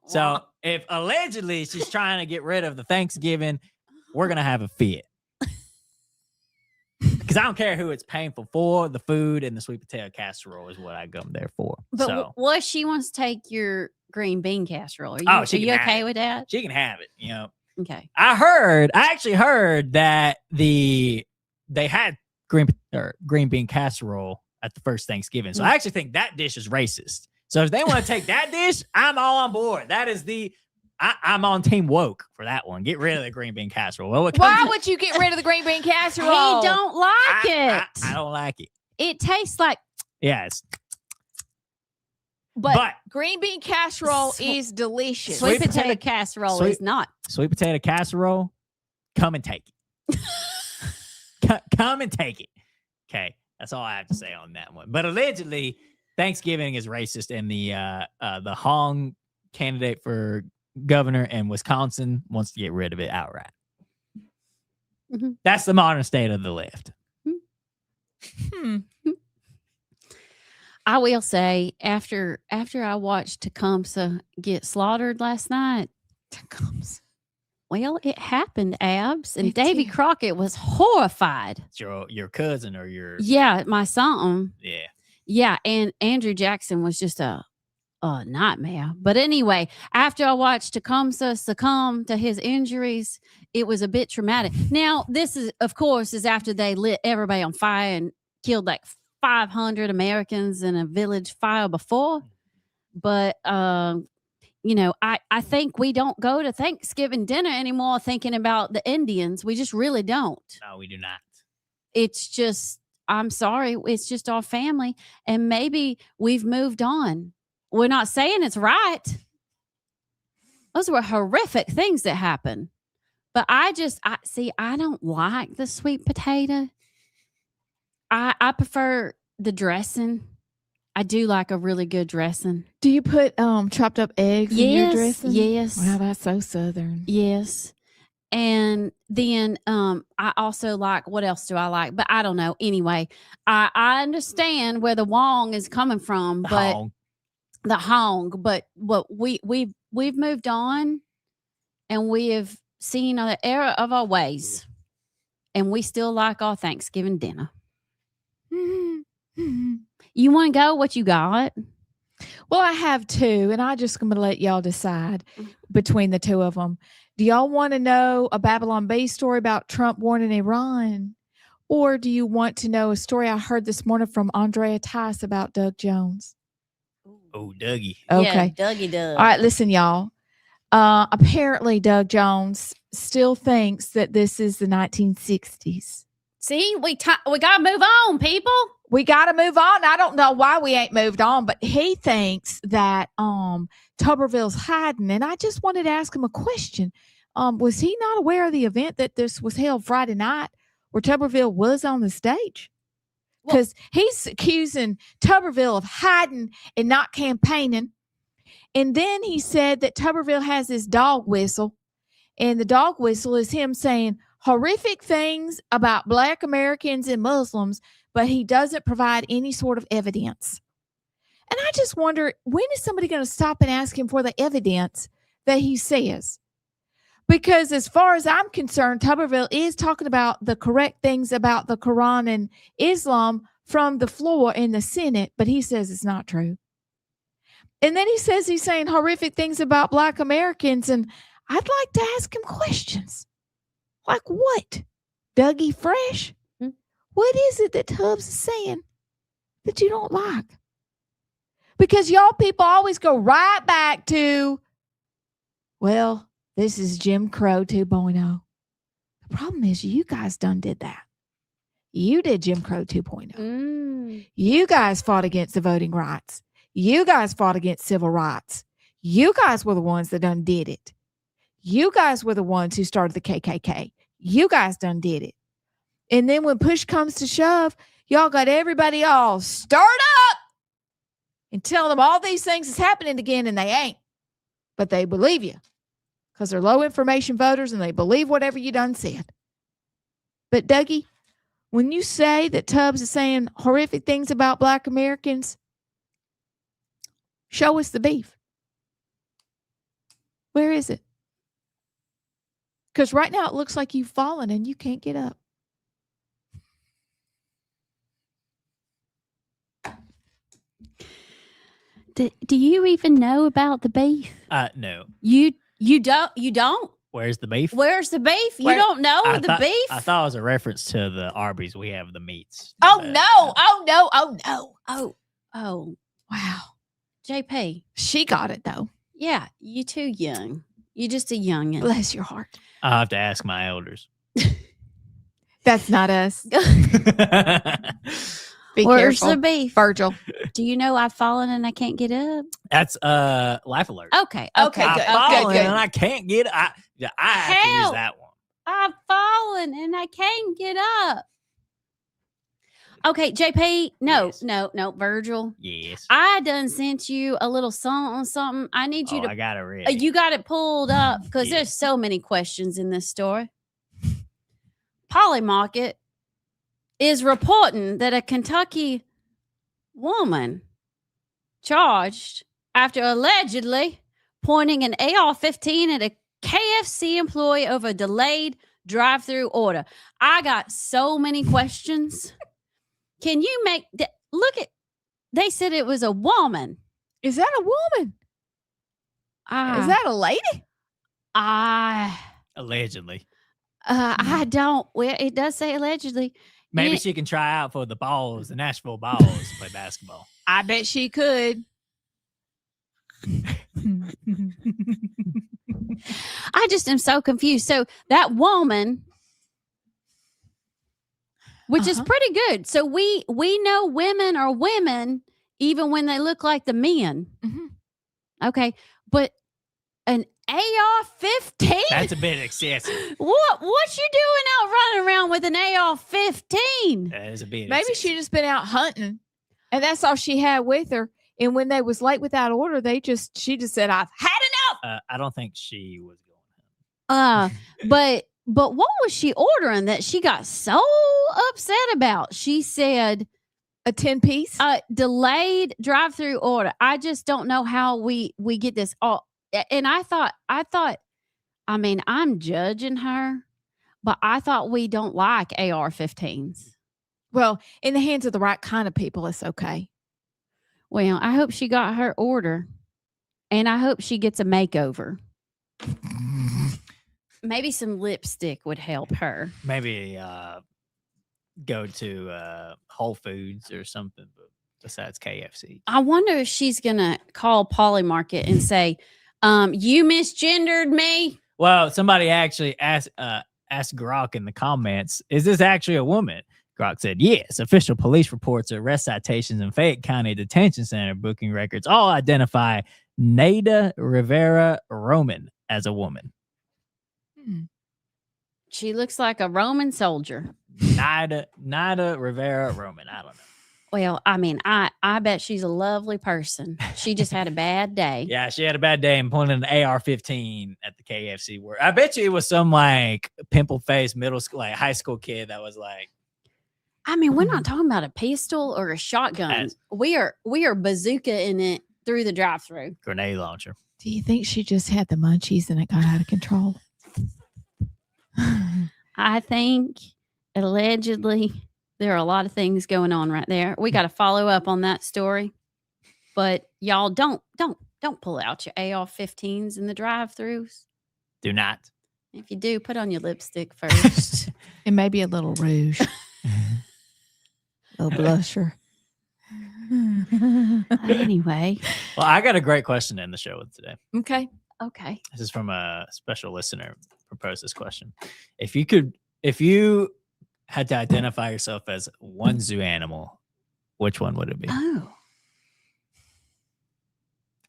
So if allegedly she's trying to get rid of the Thanksgiving, we're going to have a fit. Because I don't care who it's painful for. The food and the sweet potato casserole is what I come there for. But what she wants to take your green bean casserole? Are you okay with that? She can have it. Okay. I actually heard that they had green bean casserole at the first Thanksgiving. So I actually think that dish is racist. So if they want to take that dish, I'm all on board. That is I'm on team woke for that one. Get rid of the green bean casserole. Well, why would you get rid of the green bean casserole? He don't like it. I don't like it. It tastes like yes. But green bean casserole is delicious. Sweet potato casserole is not. Sweet potato casserole, come and take it. Come and take it. Okay, that's all I have to say on that one. But allegedly, Thanksgiving is racist, and the Hong candidate for governor in Wisconsin wants to get rid of it outright. Mm-hmm. That's the modern state of the left. I will say, after I watched Tecumseh get slaughtered last night, well, it happened, Abs, and Davy Crockett was horrified. It's your cousin or your my son. Yeah, and Andrew Jackson was just a nightmare. But anyway, after I watched Tecumseh succumb to his injuries, it was a bit traumatic. Now, this is, of course, after they lit everybody on fire and killed like 500 Americans in a village fire before. But, I think we don't go to Thanksgiving dinner anymore thinking about the Indians. We just really don't. No, we do not. It's just, I'm sorry, it's just our family. And maybe we've moved on. we're not saying it's right. Those were horrific things that happened. But I don't like the sweet potato. I prefer the dressing. I do like a really good dressing. Do you put chopped up eggs in your dressing? Yes. Wow, that's so Southern. Yes. And then I also like, what else do I like? But I don't know. Anyway, I understand where the Wong is coming from, the Hong. But what we've moved on, and we have seen the error of our ways, and we still like our Thanksgiving dinner. You want to go? What you got? Well, I have two, and I'm just going to let y'all decide between the two of them. Do y'all want to know a Babylon Bee story about Trump warning Iran? Or do you want to know a story I heard this morning from Andrea Tice about Doug Jones? Oh, Dougie. Okay. Yeah, Dougie Doug. All right, listen, y'all. Apparently, Doug Jones still thinks that this is the 1960s. See, we got to move on, people. We got to move on. I don't know why we ain't moved on, but he thinks that Tuberville's hiding. And I just wanted to ask him a question. Was he not aware of the event that this was held Friday night where Tuberville was on the stage? Because he's accusing Tuberville of hiding and not campaigning. And then he said that Tuberville has this dog whistle, and the dog whistle is him saying horrific things about Black Americans and Muslims, but he doesn't provide any sort of evidence. And I just wonder, when is somebody going to stop and ask him for the evidence that he says? Because as far as I'm concerned, Tuberville is talking about the correct things about the Quran and Islam from the floor in the Senate, but he says it's not true. And then he says he's saying horrific things about Black Americans, and I'd like to ask him questions. Like what? Dougie Fresh? What is it that Tubbs is saying that you don't like? Because y'all people always go right back to, well, this is Jim Crow 2.0. The problem is you guys done did that. You did Jim Crow 2.0. You guys fought against the voting rights. You guys fought against civil rights. You guys were the ones that done did it. You guys were the ones who started the KKK. You guys done did it. And then when push comes to shove, y'all got everybody all stirred up and telling them all these things is happening again, and they ain't. But they believe you because they're low information voters and they believe whatever you done said. But Dougie, when you say that Tubbs is saying horrific things about Black Americans, show us the beef. Where is it? Because right now it looks like you've fallen and you can't get up. Do you even know about the beef? No. You don't? Where's the beef? Where's the beef? You don't know the beef? I thought it was a reference to the Arby's. We have the meats. Oh, no. Oh, no. Oh, no. Oh. Wow. JP. She got it, though. Yeah. You too young. You're just a youngin'. Bless your heart. I'll have to ask my elders. That's not us. Be Where's careful. the beef? Virgil. Do you know I've fallen and I can't get up? That's Life Alert. Okay. Good. I've fallen and I can't get I have to use that one. I've fallen and I can't get up. Okay, JP. No, Virgil. Yes. I done sent you a little something. I need you to. I got it ready. You got it pulled up because there's so many questions in this story. Polymarket is reporting that a Kentucky woman charged after allegedly pointing an AR-15 at a KFC employee over a delayed drive-through order. I got so many questions. Can you make look at? They said it was a woman. Is that a woman? Is that a lady? Allegedly. I don't. Well, it does say allegedly. Maybe she can try out for the Nashville Balls, to play basketball. I bet she could. I just am so confused. So that woman, which is pretty good. So we know women are women even when they look like the men. Mm-hmm. Okay, but an AR-15? That's a bit excessive. What you doing out running around with an AR-15? That is a bit Maybe she just been out hunting, and that's all she had with her. And when they was late without order, she just said, "I've had enough." I don't think she was But what was she ordering that she got so upset about? She said a 10-piece, delayed drive-through order. I just don't know how we get this all. And I thought, I mean, I'm judging her, but I thought we don't like AR-15s. Well, in the hands of the right kind of people, it's okay. Well, I hope she got her order, and I hope she gets a makeover. Maybe some lipstick would help her. Maybe go to Whole Foods or something besides KFC. I wonder if she's going to call Polly Market and say, you misgendered me. Well, somebody actually asked Grok in the comments, is this actually a woman? Grok said, yes. Official police reports, arrest citations, and Fayette County Detention Center booking records all identify Nada Rivera Roman as a woman. She looks like a Roman soldier. Nada Rivera Roman. I don't know. Well, I mean, I bet she's a lovely person. She just had a bad day. Yeah, she had a bad day and pointed an AR-15 at the KFC. Where I bet you it was some like pimple-faced middle school, like high school kid that was like. I mean, we're not talking about a pistol or a shotgun. We are bazooka-ing it through the drive-thru. Grenade launcher. Do you think she just had the munchies and it got out of control? I think allegedly there are a lot of things going on right there. We got to follow up on that story. But y'all don't pull out your AR-15s in the drive-thrus. Do not. If you do, put on your lipstick first. And maybe a little rouge. A little blusher. Anyway. Well, I got a great question to end the show with today. Okay. This is from a special listener proposed this question. If you had to identify yourself as one zoo animal, which one would it be? Oh.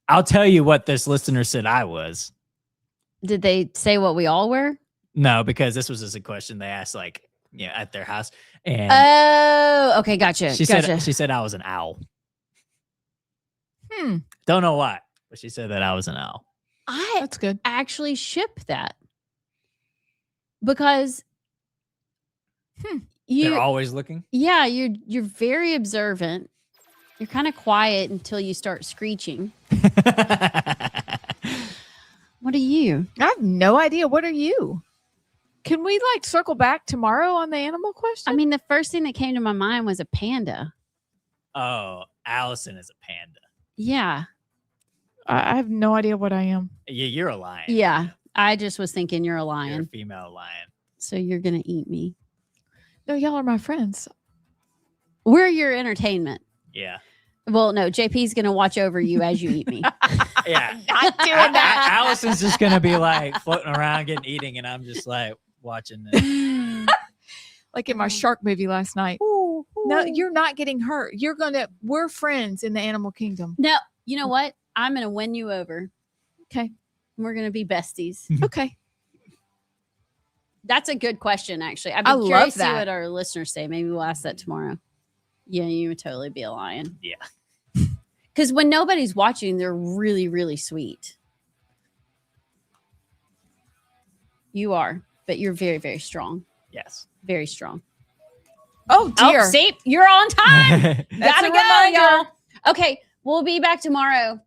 I'll tell you what this listener said I was. Did they say what we all were? No, because this was just a question they asked at their house. And oh, okay, gotcha. She said I was an owl. Don't know why, but she said that I was an owl. That's good. Actually ship that. Because they're always looking. Yeah, you're very observant. You're kind of quiet until you start screeching. What are you? I have no idea. What are you? Can we circle back tomorrow on the animal question? I mean, the first thing that came to my mind was a panda. Oh, Allison is a panda. Yeah. I have no idea what I am. Yeah, you're a lion. Yeah. I just was thinking you're a lion. You're a female lion. So you're going to eat me. No, y'all are my friends. We're your entertainment. Yeah. Well, no, JP's going to watch over you as you eat me. Yeah. Not doing that. Allison's just going to be floating around eating, and I'm just watching this. Like in my shark movie last night. Ooh. No, you're not getting hurt. We're friends in the animal kingdom. No, you know what? I'm going to win you over. Okay. We're going to be besties. Okay. That's a good question, actually. I'd I be curious love to see that. what our listeners say. Maybe we'll ask that tomorrow. Yeah, you would totally be a lion. Yeah. Because when nobody's watching, they're really, really sweet. You are, but you're very, very strong. Yes. Very strong. Oh, dear. Oh, see, you're on time. That's Gotta a go, reminder. y'all. Okay, we'll be back tomorrow.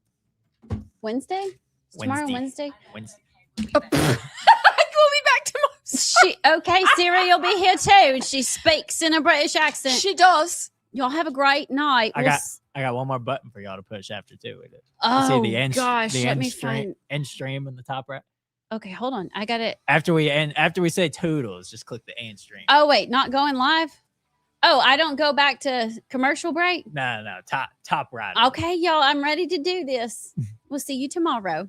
Wednesday? Is tomorrow Wednesday? Wednesday. We'll be back tomorrow. Okay, Siri will be here too. And she speaks in a British accent. She does. Y'all have a great night. I got one more button for y'all to push after too. Oh, see the end, gosh. the Let end me stream, find. end stream in the top right. Okay, hold on. I got it. After we say toodles, just click the end stream. Oh, wait, not going live? Oh, I don't go back to commercial break? No, top right. Okay, y'all, I'm ready to do this. We'll see you tomorrow.